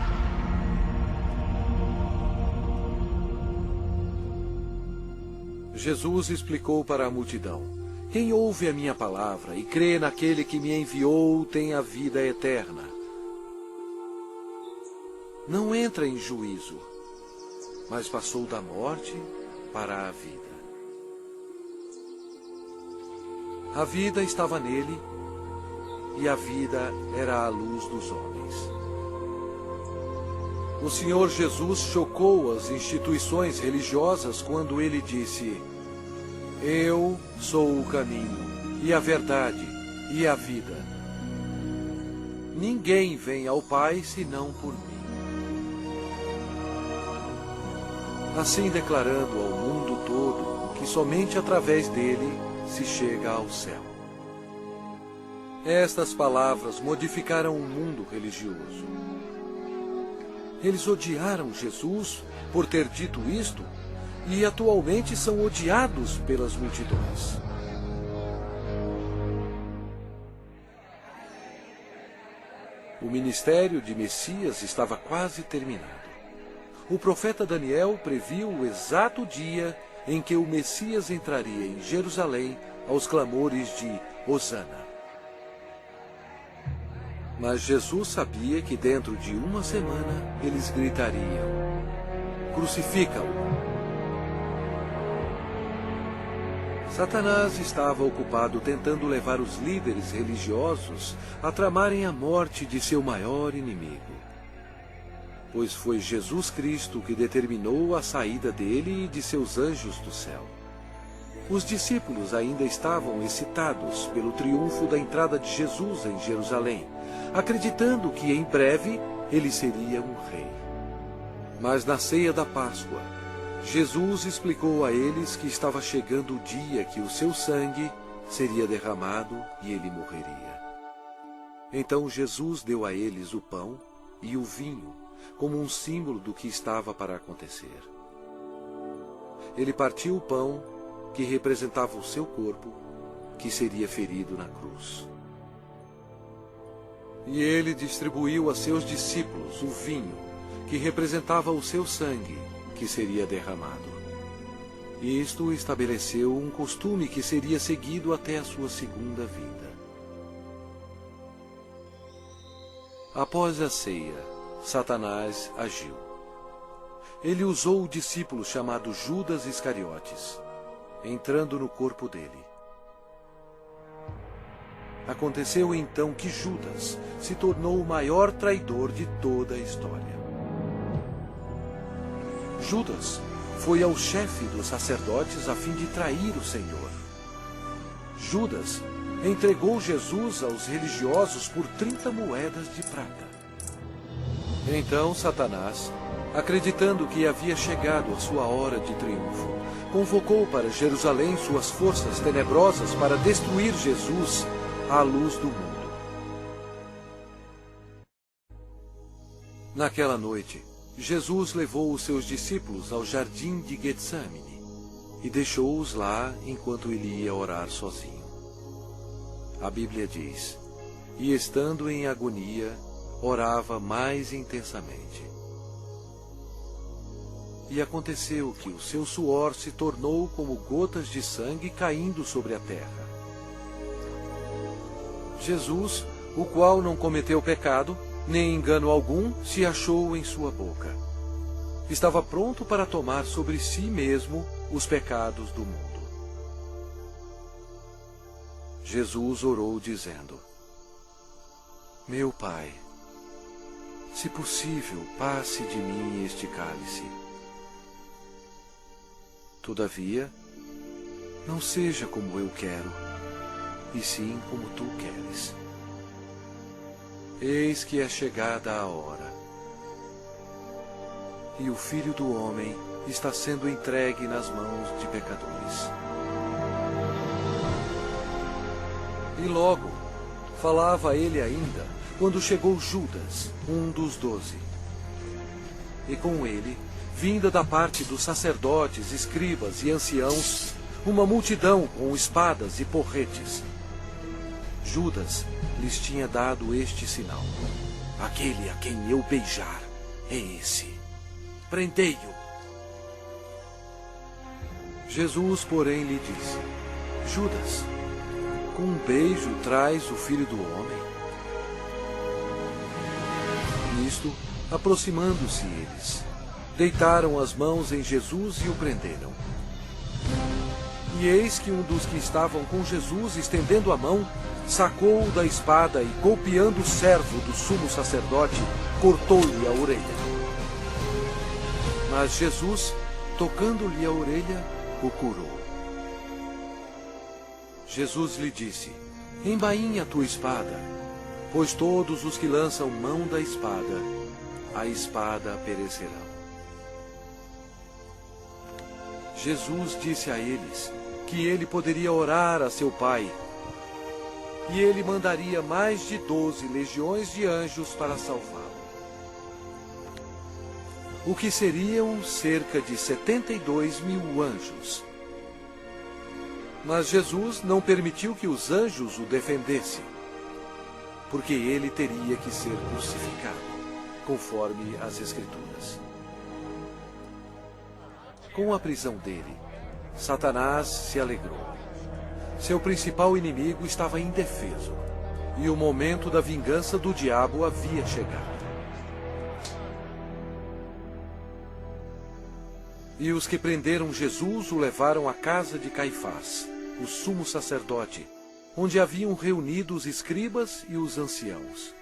Jesus explicou para a multidão: quem ouve a minha palavra e crê naquele que me enviou tem a vida eterna. Não entra em juízo, mas passou da morte para a vida. A vida estava nele, e a vida era a luz dos homens. O Senhor Jesus chocou as instituições religiosas quando ele disse: eu sou o caminho, e a verdade, e a vida. Ninguém vem ao Pai senão por mim. Assim declarando ao mundo todo que somente através dele se chega ao céu. Estas palavras modificaram o mundo religioso. Eles odiaram Jesus por ter dito isto e atualmente são odiados pelas multidões. O ministério de Messias estava quase terminado. O profeta Daniel previu o exato dia em que o Messias entraria em Jerusalém aos clamores de Hosana. Mas Jesus sabia que dentro de uma semana eles gritariam: crucifica-o! Satanás estava ocupado tentando levar os líderes religiosos a tramarem a morte de seu maior inimigo. Pois foi Jesus Cristo que determinou a saída dele e de seus anjos do céu. Os discípulos ainda estavam excitados pelo triunfo da entrada de Jesus em Jerusalém, acreditando que em breve ele seria um rei. Mas na ceia da Páscoa, Jesus explicou a eles que estava chegando o dia que o seu sangue seria derramado e ele morreria. Então Jesus deu a eles o pão e o vinho, como um símbolo do que estava para acontecer. Ele partiu o pão, que representava o seu corpo, que seria ferido na cruz. E ele distribuiu a seus discípulos o vinho, que representava o seu sangue, que seria derramado. Isto estabeleceu um costume que seria seguido até a sua segunda vinda. Após a ceia, Satanás agiu. Ele usou o discípulo chamado Judas Iscariotes, entrando no corpo dele. Aconteceu então que Judas se tornou o maior traidor de toda a história. Judas foi ao chefe dos sacerdotes a fim de trair o Senhor. Judas entregou Jesus aos religiosos por 30 moedas de prata. Então Satanás, acreditando que havia chegado a sua hora de triunfo, convocou para Jerusalém suas forças tenebrosas para destruir Jesus, a luz do mundo. Naquela noite, Jesus levou os seus discípulos ao jardim de Getsamine e deixou-os lá enquanto ele ia orar sozinho. A Bíblia diz: e estando em agonia, orava mais intensamente. E aconteceu que o seu suor se tornou como gotas de sangue caindo sobre a terra. Jesus, o qual não cometeu pecado, nem engano algum se achou em sua boca. Estava pronto para tomar sobre si mesmo os pecados do mundo. Jesus orou dizendo: meu Pai, se possível, passe de mim este cálice. Todavia, não seja como eu quero, e sim como tu queres. Eis que é chegada a hora, e o Filho do Homem está sendo entregue nas mãos de pecadores. E logo, falava ele ainda, quando chegou Judas, um dos 12. E com ele, vinda da parte dos sacerdotes, escribas e anciãos, uma multidão com espadas e porretes. Judas lhes tinha dado este sinal: aquele a quem eu beijar é esse. Prendei-o. Jesus, porém, lhe disse: Judas, com um beijo traz o Filho do Homem? Nisto, aproximando-se eles, deitaram as mãos em Jesus e o prenderam. E eis que um dos que estavam com Jesus, estendendo a mão, sacou-o da espada e, golpeando o servo do sumo sacerdote, cortou-lhe a orelha. Mas Jesus, tocando-lhe a orelha, o curou. Jesus lhe disse: embainha a tua espada, pois todos os que lançam mão da espada, a espada perecerão. Jesus disse a eles que ele poderia orar a seu Pai, e ele mandaria mais de 12 legiões de anjos para salvá-lo. O que seriam cerca de 72.000 anjos. Mas Jesus não permitiu que os anjos o defendessem, porque ele teria que ser crucificado, conforme as Escrituras. Com a prisão dele, Satanás se alegrou. Seu principal inimigo estava indefeso, e o momento da vingança do diabo havia chegado. E os que prenderam Jesus o levaram à casa de Caifás, o sumo sacerdote, onde haviam reunido os escribas e os anciãos.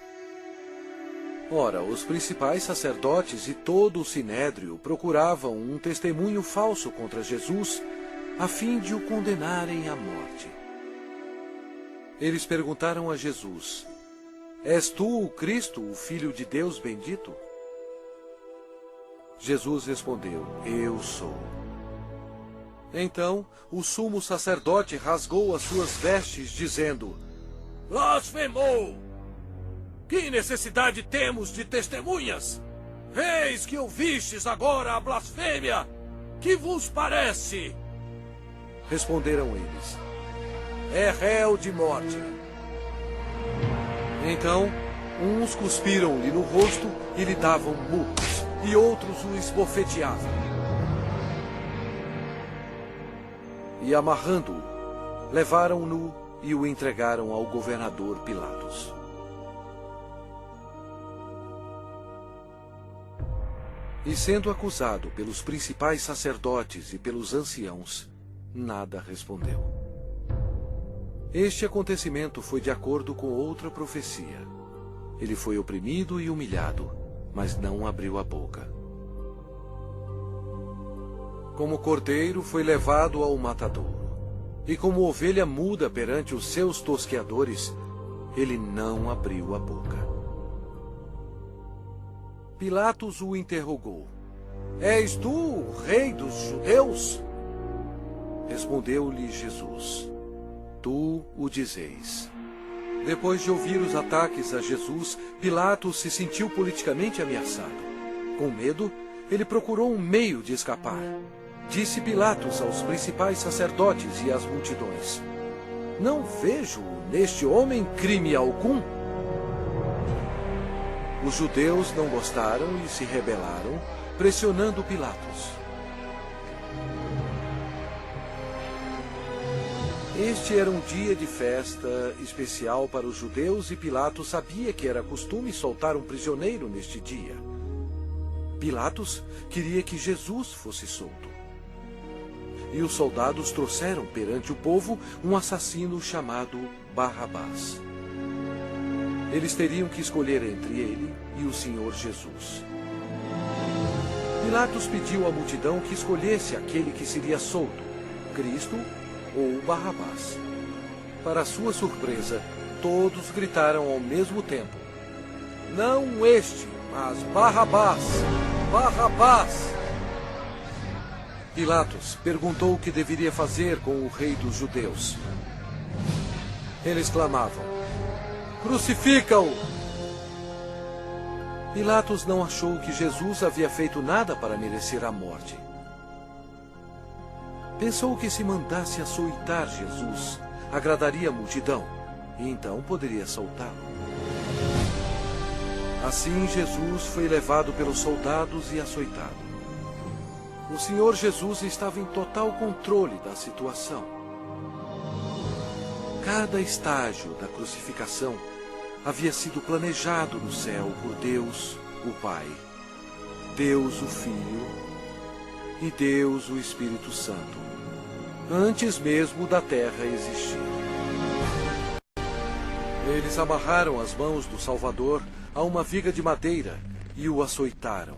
Ora, os principais sacerdotes e todo o sinédrio procuravam um testemunho falso contra Jesus, a fim de o condenarem à morte. Eles perguntaram a Jesus: és tu o Cristo, o Filho de Deus bendito? Jesus respondeu: eu sou. Então o sumo sacerdote rasgou as suas vestes, dizendo: blasfemou! Que necessidade temos de testemunhas? Eis que ouvistes agora a blasfêmia! Que vos parece? Responderam eles: é réu de morte. Então, uns cuspiram-lhe no rosto e lhe davam murros, e outros o esbofeteavam. e, amarrando-o, levaram-no e o entregaram ao governador Pilatos. E sendo acusado pelos principais sacerdotes e pelos anciãos, nada respondeu. Este acontecimento foi de acordo com outra profecia. Ele foi oprimido e humilhado, mas não abriu a boca. Como cordeiro foi levado ao matadouro, e como ovelha muda perante os seus tosqueadores, ele não abriu a boca. Pilatos o interrogou: És tu o rei dos judeus? Respondeu-lhe Jesus: Tu o dizeis. Depois de ouvir os ataques a Jesus, Pilatos se sentiu politicamente ameaçado. Com medo, ele procurou um meio de escapar. Disse Pilatos aos principais sacerdotes e às multidões: Não vejo neste homem crime algum. Os judeus não gostaram e se rebelaram, pressionando Pilatos. Este era um dia de festa especial para os judeus e Pilatos sabia que era costume soltar um prisioneiro neste dia. Pilatos queria que Jesus fosse solto. E os soldados trouxeram perante o povo um assassino chamado Barrabás. Eles teriam que escolher entre ele e o Senhor Jesus. Pilatos pediu à multidão que escolhesse aquele que seria solto, Cristo ou Barrabás. Para sua surpresa, todos gritaram ao mesmo tempo: Não este, mas Barrabás! Barrabás! Pilatos perguntou o que deveria fazer com o rei dos judeus. Eles clamavam: Crucifica-o! Pilatos não achou que Jesus havia feito nada para merecer a morte. Pensou que se mandasse açoitar Jesus, agradaria a multidão, e então poderia soltá-lo. Assim Jesus foi levado pelos soldados e açoitado. O Senhor Jesus estava em total controle da situação. Cada estágio da crucificação havia sido planejado no céu por Deus, o Pai, Deus, o Filho e Deus, o Espírito Santo, antes mesmo da terra existir. Eles amarraram as mãos do Salvador a uma viga de madeira e o açoitaram,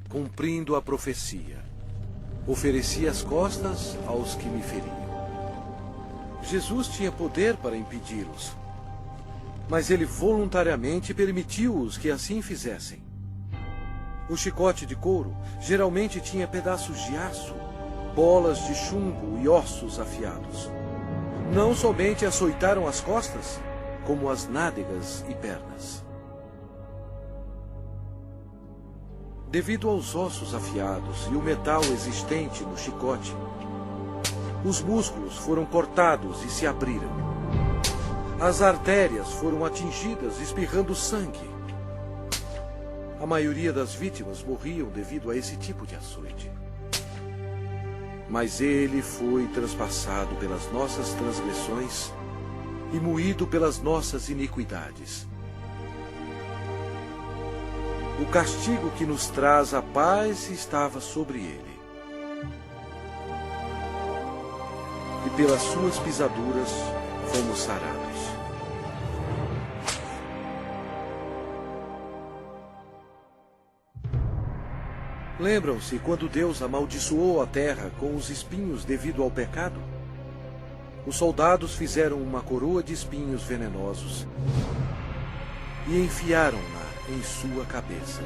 cumprindo a profecia: Ofereci as costas aos que me feriam. Jesus tinha poder para impedi-los, mas ele voluntariamente permitiu-os que assim fizessem. O chicote de couro geralmente tinha pedaços de aço, bolas de chumbo e ossos afiados. Não somente açoitaram as costas, como as nádegas e pernas. Devido aos ossos afiados e o metal existente no chicote, os músculos foram cortados e se abriram. As artérias foram atingidas, espirrando sangue. A maioria das vítimas morriam devido a esse tipo de açoite. Mas ele foi transpassado pelas nossas transgressões e moído pelas nossas iniquidades. O castigo que nos traz a paz estava sobre ele. E pelas suas pisaduras fomos sarados. Lembram-se quando Deus amaldiçoou a terra com os espinhos devido ao pecado? Os soldados fizeram uma coroa de espinhos venenosos e enfiaram-na em sua cabeça,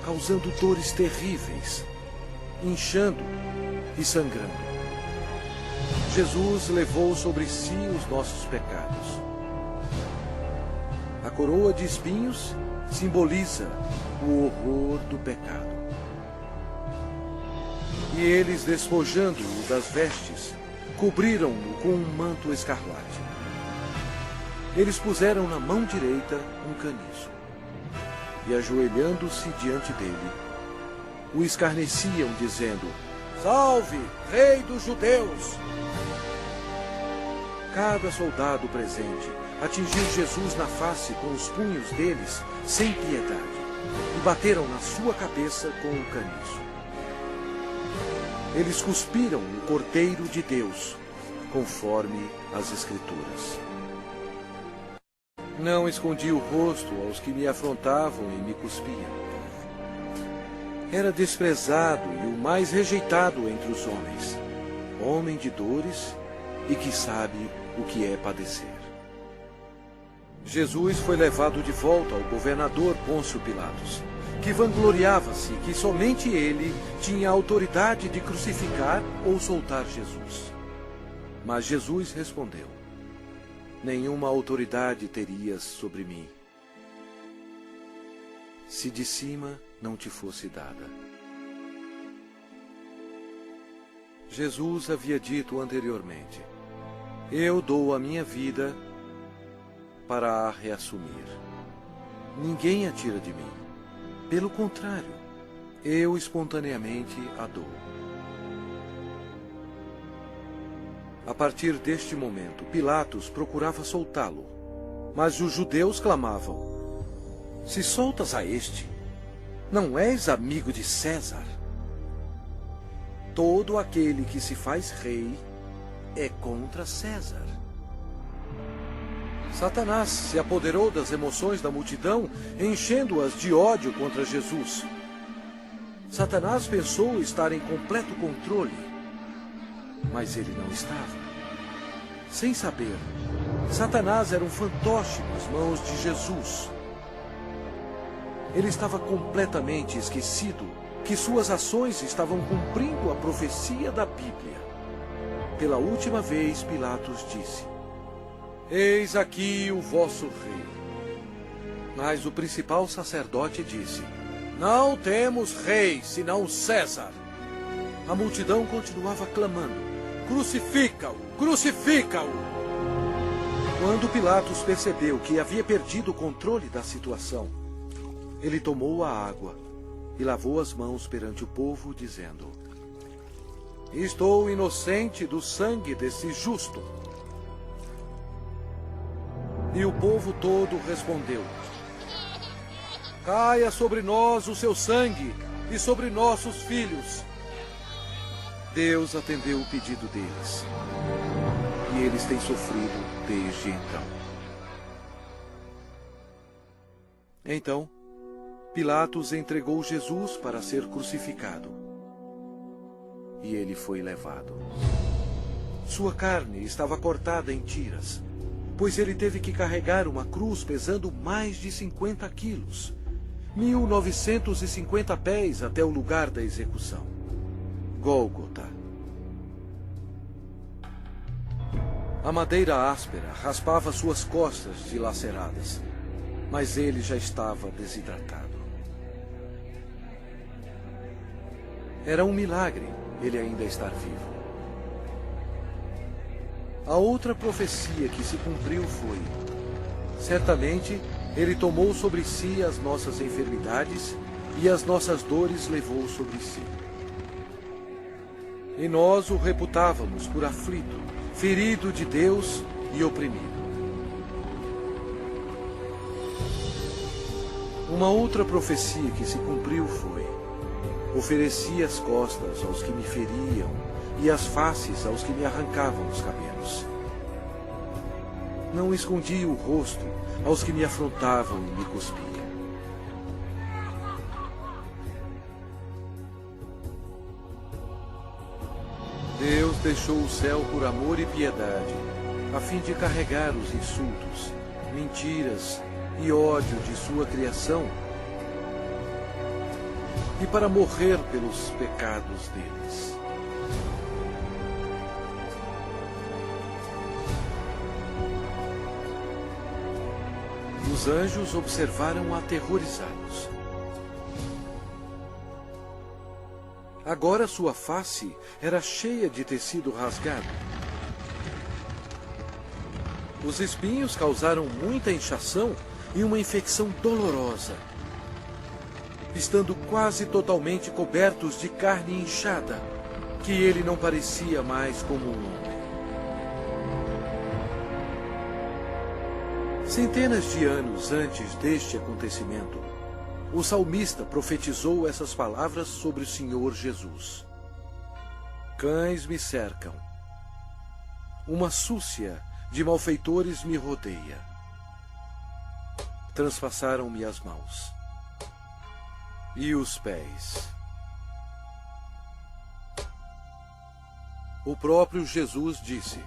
causando dores terríveis, inchando e sangrando. Jesus levou sobre si os nossos pecados. A coroa de espinhos simboliza o horror do pecado. E eles, despojando-o das vestes, cobriram-no com um manto escarlate. Eles puseram na mão direita um caniço e, ajoelhando-se diante dele, o escarneciam, dizendo: Salve, Rei dos Judeus! Cada soldado presente atingiu Jesus na face com os punhos deles, sem piedade, e bateram na sua cabeça com um caniço. Eles cuspiram o Cordeiro de Deus, conforme as Escrituras. Não escondi o rosto aos que me afrontavam e me cuspiam. Era desprezado e o mais rejeitado entre os homens, homem de dores e que sabe o que é padecer. Jesus foi levado de volta ao governador Pôncio Pilatos, que vangloriava-se que somente ele tinha a autoridade de crucificar ou soltar Jesus. Mas Jesus respondeu: nenhuma autoridade terias sobre mim, se de cima não te fosse dada. Jesus havia dito anteriormente: eu dou a minha vida para a reassumir. Ninguém a tira de mim. Pelo contrário, eu espontaneamente a dou. A partir deste momento, Pilatos procurava soltá-lo, mas os judeus clamavam: se soltas a este, não és amigo de César? Todo aquele que se faz rei é contra César. Satanás se apoderou das emoções da multidão, enchendo-as de ódio contra Jesus. Satanás pensou estar em completo controle, mas ele não estava. Sem saber, Satanás era um fantoche nas mãos de Jesus. Ele estava completamente esquecido que suas ações estavam cumprindo a profecia da Bíblia. Pela última vez, Pilatos disse: eis aqui o vosso rei. Mas o principal sacerdote disse: não temos rei, senão César. A multidão continuava clamando: crucifica-o, crucifica-o! Quando Pilatos percebeu que havia perdido o controle da situação, ele tomou a água e lavou as mãos perante o povo, dizendo: estou inocente do sangue desse justo. E o povo todo respondeu: caia sobre nós o seu sangue e sobre nossos filhos. Deus atendeu o pedido deles, e eles têm sofrido desde então. Então, Pilatos entregou Jesus para ser crucificado, e ele foi levado. Sua carne estava cortada em tiras, pois ele teve que carregar uma cruz pesando mais de 50 quilos, 1950 pés até o lugar da execução, Gólgota. A madeira áspera raspava suas costas dilaceradas, mas ele já estava desidratado. Era um milagre ele ainda estar vivo. A outra profecia que se cumpriu foi: certamente ele tomou sobre si as nossas enfermidades e as nossas dores levou sobre si. E nós o reputávamos por aflito, ferido de Deus e oprimido. Uma outra profecia que se cumpriu foi: ofereci as costas aos que me feriam e as faces aos que me arrancavam os cabelos. Não escondi o rosto aos que me afrontavam e me cuspiam. Deus deixou o céu por amor e piedade, a fim de carregar os insultos, mentiras e ódio de sua criação, e para morrer pelos pecados deles. Os anjos observaram aterrorizados. Agora sua face era cheia de tecido rasgado. Os espinhos causaram muita inchação e uma infecção dolorosa, estando quase totalmente cobertos de carne inchada. que ele não parecia mais como um homem. Centenas de anos antes deste acontecimento, o salmista profetizou essas palavras sobre o Senhor Jesus. Cães me cercam. Uma súcia de malfeitores me rodeia. Transpassaram-me as mãos e os pés. O próprio Jesus disse: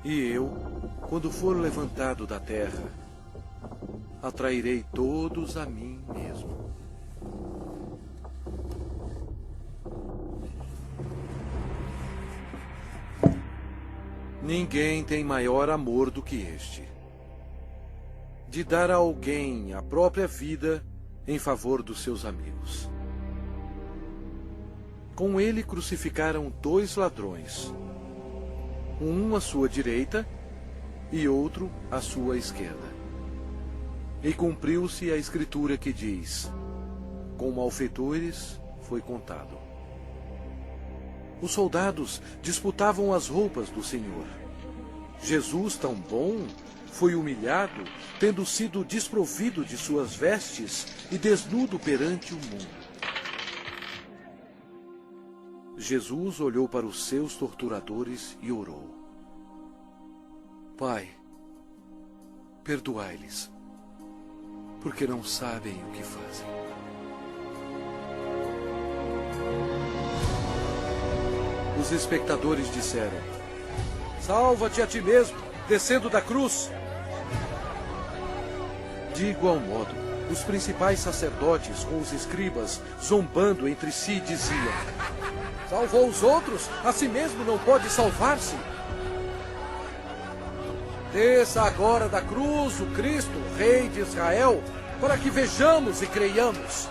e eu, quando for levantado da terra, atrairei todos a mim mesmo. Ninguém tem maior amor do que este, de dar a alguém a própria vida em favor dos seus amigos. Com ele crucificaram 2 ladrões, um à sua direita e outro à sua esquerda. E cumpriu-se a escritura que diz: com malfeitores foi contado. Os soldados disputavam as roupas do Senhor. Jesus, tão bom, foi humilhado, tendo sido desprovido de suas vestes e desnudo perante o mundo. Jesus olhou para os seus torturadores e orou: Pai, perdoai-lhes, porque não sabem o que fazem. Os espectadores disseram: salva-te a ti mesmo, descendo da cruz. De igual modo, os principais sacerdotes com os escribas, zombando entre si, diziam: salvou os outros, a si mesmo não pode salvar-se. Desça agora da cruz o Cristo, Rei de Israel, para que vejamos e creiamos.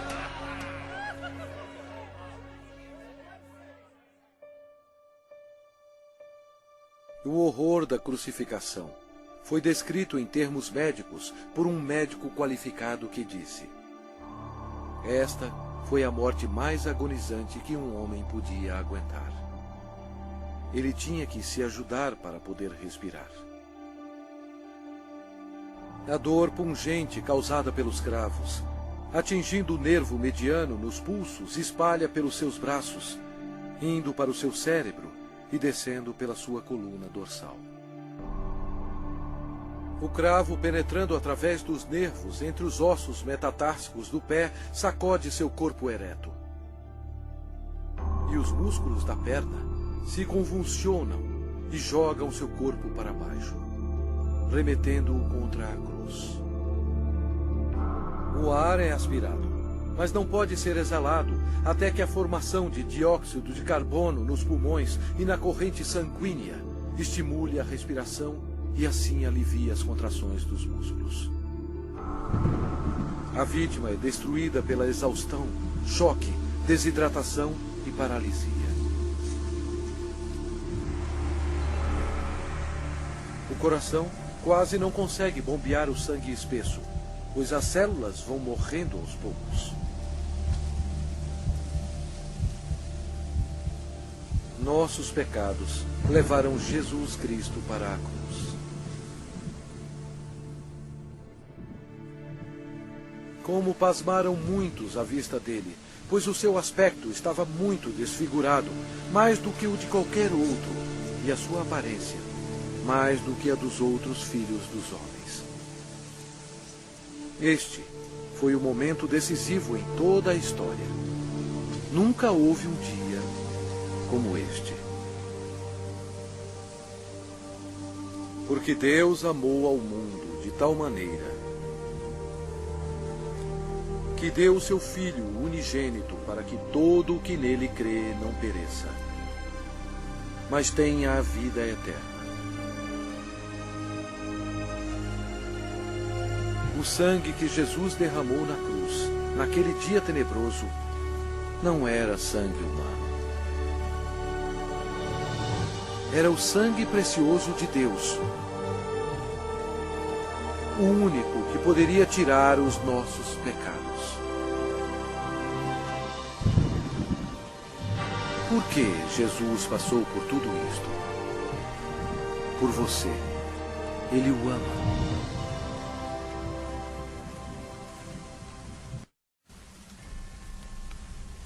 O horror da crucificação foi descrito em termos médicos por um médico qualificado que disse: esta foi a morte mais agonizante que um homem podia aguentar. Ele tinha que se ajudar para poder respirar. A dor pungente causada pelos cravos, atingindo o nervo mediano nos pulsos, espalha pelos seus braços, indo para o seu cérebro e descendo pela sua coluna dorsal. O cravo, penetrando através dos nervos entre os ossos metatársicos do pé, sacode seu corpo ereto. E os músculos da perna se convulsionam e jogam seu corpo para baixo, remetendo-o contra a cruz. O ar é aspirado, mas não pode ser exalado até que a formação de dióxido de carbono nos pulmões e na corrente sanguínea estimule a respiração e assim alivie as contrações dos músculos. A vítima é destruída pela exaustão, choque, desidratação e paralisia. O coração quase não consegue bombear o sangue espesso, pois as células vão morrendo aos poucos. Nossos pecados levaram Jesus Cristo para a cruz. Como pasmaram muitos à vista dele, pois o seu aspecto estava muito desfigurado, mais do que o de qualquer outro, e a sua aparência, mais do que a dos outros filhos dos homens. Este foi o momento decisivo em toda a história. Nunca houve um dia como este. Porque Deus amou ao mundo de tal maneira que deu o seu Filho unigênito para que todo o que nele crê não pereça, mas tenha a vida eterna. O sangue que Jesus derramou na cruz, naquele dia tenebroso, não era sangue humano. Era o sangue precioso de Deus, o único que poderia tirar os nossos pecados. Por que Jesus passou por tudo isto? Por você. Ele o ama.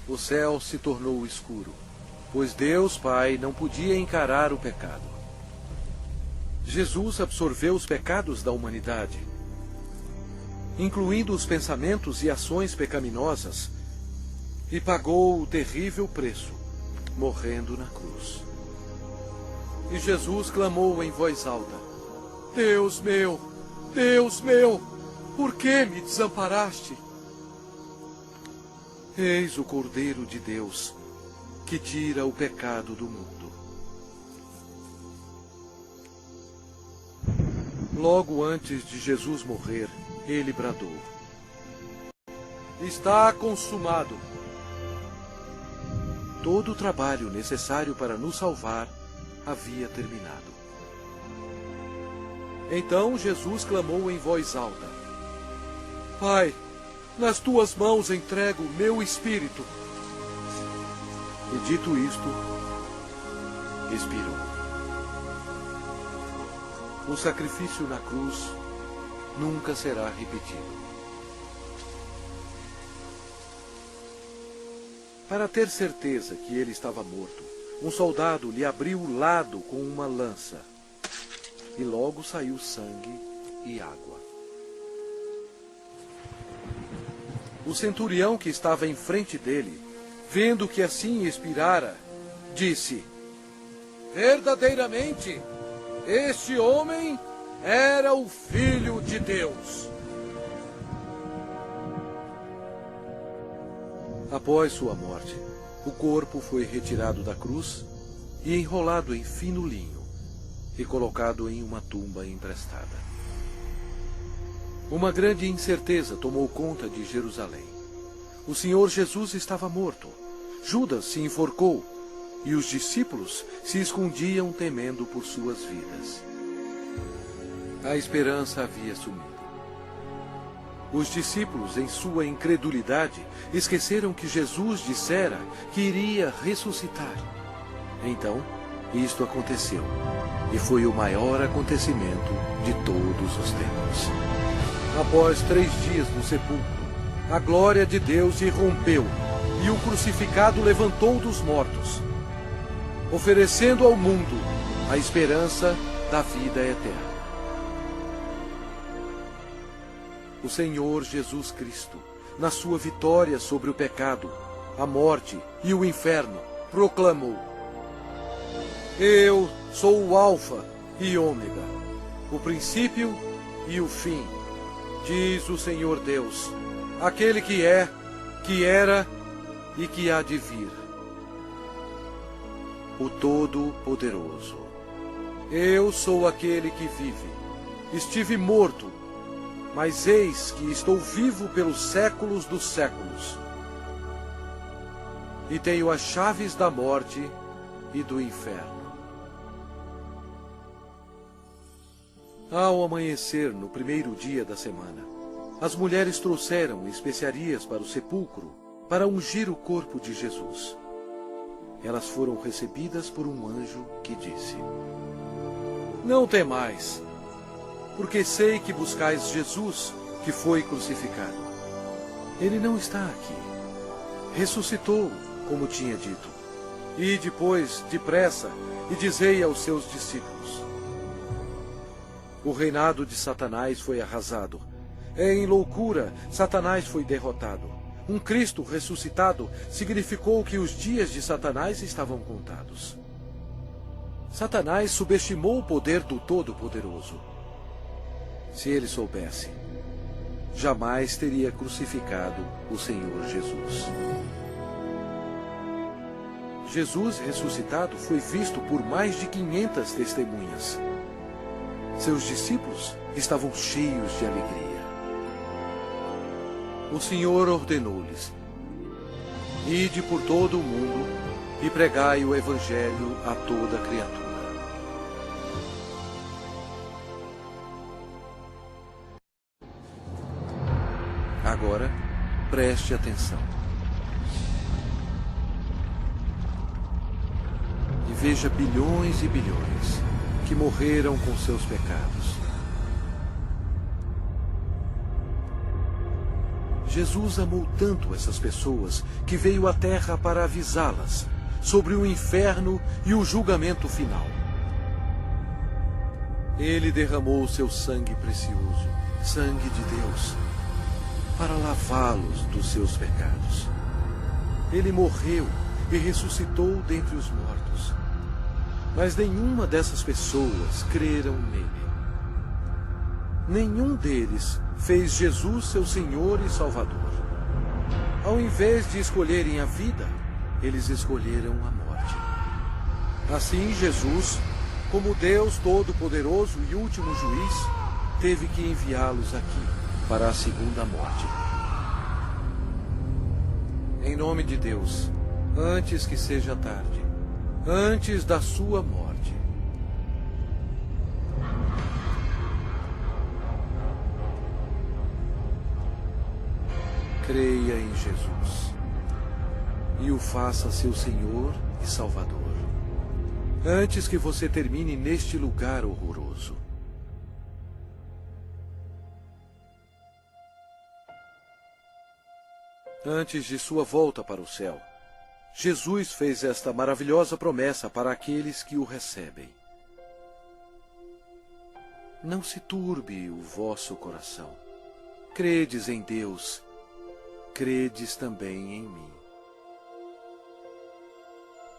O céu se tornou escuro, pois Deus Pai não podia encarar o pecado. Jesus absorveu os pecados da humanidade, incluindo os pensamentos e ações pecaminosas, e pagou o terrível preço, morrendo na cruz. E Jesus clamou em voz alta: Deus meu, por que me desamparaste? Eis o Cordeiro de Deus, que tira o pecado do mundo. Logo antes de Jesus morrer, ele bradou: Está consumado. Todo o trabalho necessário para nos salvar havia terminado. Então Jesus clamou em voz alta: Pai, nas tuas mãos entrego meu espírito. E dito isto, expirou. O sacrifício na cruz nunca será repetido. Para ter certeza que ele estava morto, um soldado lhe abriu o lado com uma lança, e logo saiu sangue e água. O centurião que estava em frente dele, vendo que assim expirara, disse: Verdadeiramente, este homem era o Filho de Deus. Após sua morte, o corpo foi retirado da cruz e enrolado em fino linho e colocado em uma tumba emprestada. Uma grande incerteza tomou conta de Jerusalém. O Senhor Jesus estava morto. Judas se enforcou e os discípulos se escondiam temendo por suas vidas. A esperança havia sumido. Os discípulos, em sua incredulidade, esqueceram que Jesus dissera que iria ressuscitar. Então, isto aconteceu, e foi o maior acontecimento de todos os tempos. Após 3 dias no sepulcro, a glória de Deus irrompeu, e o crucificado levantou dos mortos, oferecendo ao mundo a esperança da vida eterna. O Senhor Jesus Cristo, na sua vitória sobre o pecado, a morte e o inferno, proclamou: Eu sou o Alfa e Ômega, o princípio e o fim, diz o Senhor Deus, aquele que é, que era e que há de vir, o Todo-Poderoso. Eu sou aquele que vive. Estive morto, mas eis que estou vivo pelos séculos dos séculos. E tenho as chaves da morte e do inferno. Ao amanhecer, no primeiro dia da semana, as mulheres trouxeram especiarias para o sepulcro para ungir o corpo de Jesus. Elas foram recebidas por um anjo que disse: Não temais, porque sei que buscais Jesus, que foi crucificado. Ele não está aqui. Ressuscitou, como tinha dito. E depois, depressa, e dizei aos seus discípulos: O reinado de Satanás foi arrasado. Em loucura, Satanás foi derrotado. Um Cristo ressuscitado significou que os dias de Satanás estavam contados. Satanás subestimou o poder do Todo-Poderoso. Se ele soubesse, jamais teria crucificado o Senhor Jesus. Jesus ressuscitado foi visto por mais de 500 testemunhas. Seus discípulos estavam cheios de alegria. O Senhor ordenou-lhes: Ide por todo o mundo e pregai o Evangelho a toda criatura. Agora, preste atenção. veja bilhões e bilhões que morreram com seus pecados. Jesus amou tanto essas pessoas que veio à Terra para avisá-las sobre o inferno e o julgamento final. Ele derramou seu sangue precioso, sangue de Deus, para lavá-los dos seus pecados. Ele morreu e ressuscitou dentre os mortos. Mas nenhuma dessas pessoas creram nele. Nenhum deles fez Jesus seu Senhor e Salvador. Ao invés de escolherem a vida, eles escolheram a morte. Assim, Jesus, como Deus Todo-Poderoso e último juiz, teve que enviá-los aqui para a segunda morte. Em nome de Deus, antes que seja tarde, antes da sua morte, creia em Jesus e o faça seu Senhor e Salvador, antes que você termine neste lugar horroroso. Antes de sua volta para o céu, Jesus fez esta maravilhosa promessa para aqueles que o recebem. Não se turbe o vosso coração. Credes em Deus, credes também em mim.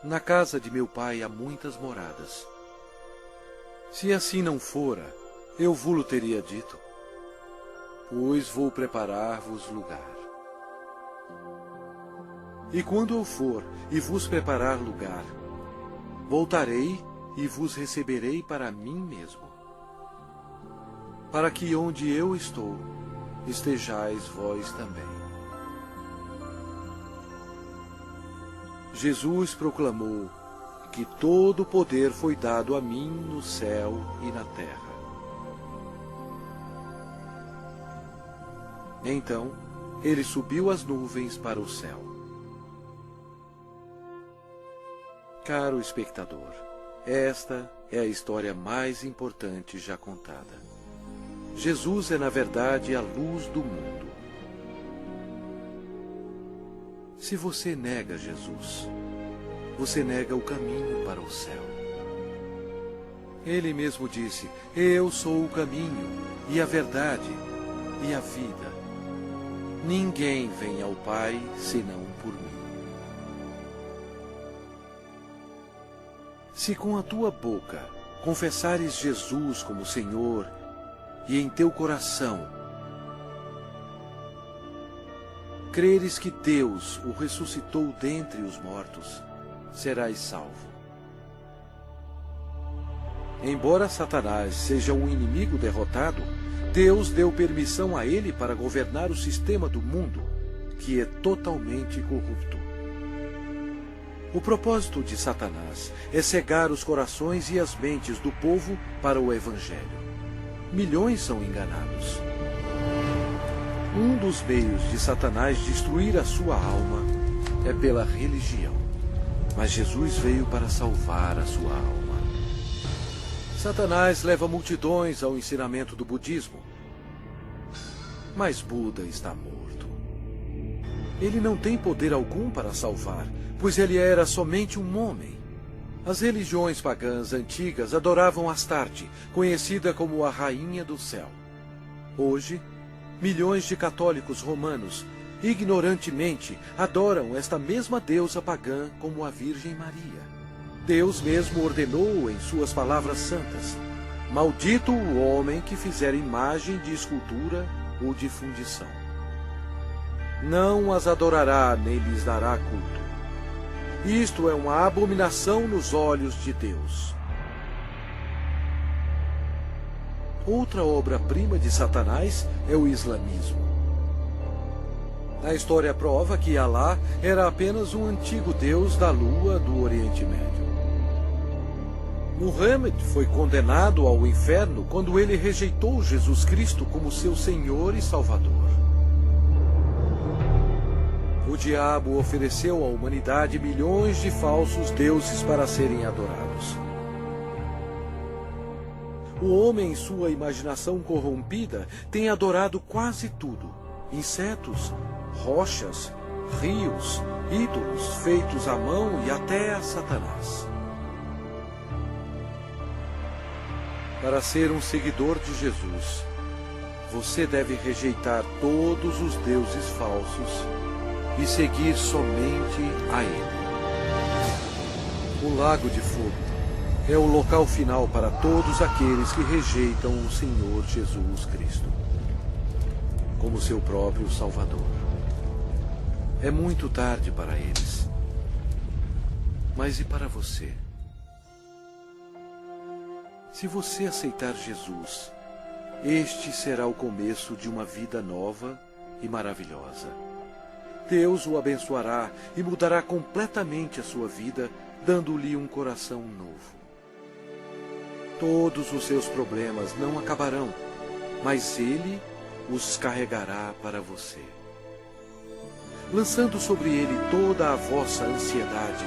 Na casa de meu Pai há muitas moradas. Se assim não fora, eu vo-lo teria dito, pois vou preparar-vos lugar. E quando eu for e vos preparar lugar, voltarei e vos receberei para mim mesmo, para que onde eu estou, estejais vós também. Jesus proclamou que todo o poder foi dado a mim no céu e na terra. Então, ele subiu às nuvens para o céu. Caro espectador, esta é a história mais importante já contada. Jesus é, na verdade, a luz do mundo. Se você nega Jesus, você nega o caminho para o céu. Ele mesmo disse: eu sou o caminho, e a verdade, e a vida. Ninguém vem ao Pai senão por mim. Se com a tua boca confessares Jesus como Senhor e em teu coração creres que Deus o ressuscitou dentre os mortos, serás salvo. Embora Satanás seja um inimigo derrotado, Deus deu permissão a ele para governar o sistema do mundo, que é totalmente corrupto. O propósito de Satanás é cegar os corações e as mentes do povo para o Evangelho. Milhões são enganados. Um dos meios de Satanás destruir a sua alma é pela religião. Mas Jesus veio para salvar a sua alma. Satanás leva multidões ao ensinamento do budismo. Mas Buda está morto. Ele não tem poder algum para salvar, pois ele era somente um homem. As religiões pagãs antigas adoravam Astarte, conhecida como a Rainha do Céu. Hoje, milhões de católicos romanos, ignorantemente, adoram esta mesma deusa pagã como a Virgem Maria. Deus mesmo ordenou em suas palavras santas: maldito o homem que fizer imagem de escultura ou de fundição. Não as adorará nem lhes dará culto. Isto é uma abominação nos olhos de Deus. Outra obra-prima de Satanás é o islamismo. A história prova que Alá era apenas um antigo deus da lua do Oriente Médio. Muhammad foi condenado ao inferno quando ele rejeitou Jesus Cristo como seu Senhor e Salvador. O O diabo ofereceu à humanidade milhões de falsos deuses para serem adorados. O homem, em sua imaginação corrompida, tem adorado quase tudo: insetos, rochas, rios, ídolos feitos à mão e até a Satanás. Para ser um seguidor de Jesus, você deve rejeitar todos os deuses falsos e seguir somente a Ele. O lago de fogo é o local final para todos aqueles que rejeitam o Senhor Jesus Cristo como seu próprio Salvador. É muito tarde para eles. Mas e para você? Se você aceitar Jesus, este será o começo de uma vida nova e maravilhosa. Deus o abençoará e mudará completamente a sua vida, dando-lhe um coração novo. Todos os seus problemas não acabarão, mas Ele os carregará para você, lançando sobre Ele toda a vossa ansiedade,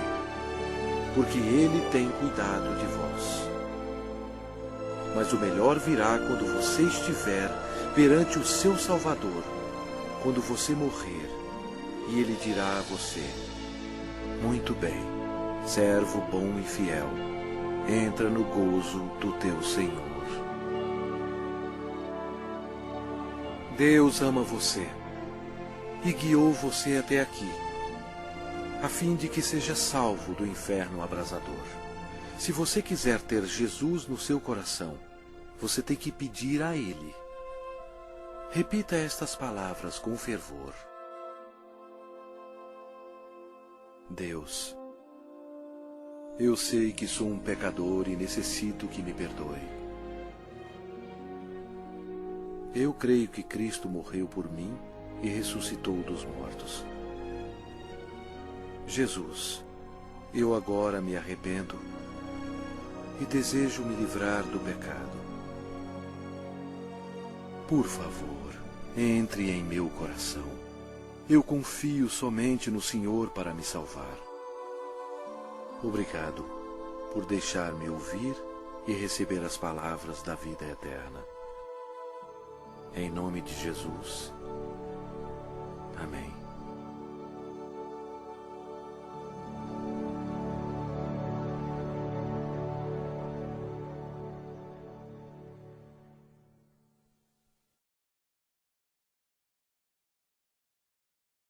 porque Ele tem cuidado de vós. Mas o melhor virá quando você estiver perante o seu Salvador, quando você morrer, e Ele dirá a você: muito bem, servo bom e fiel, entra no gozo do teu Senhor. Deus ama você e guiou você até aqui, a fim de que seja salvo do inferno abrasador. Se você quiser ter Jesus no seu coração, você tem que pedir a Ele. Repita estas palavras com fervor. Deus, eu sei que sou um pecador e necessito que me perdoe. Eu creio que Cristo morreu por mim e ressuscitou dos mortos. Jesus, eu agora me arrependo e desejo me livrar do pecado. Por favor, entre em meu coração. Eu confio somente no Senhor para me salvar. Obrigado por deixar-me ouvir e receber as palavras da vida eterna. Em nome de Jesus. Amém.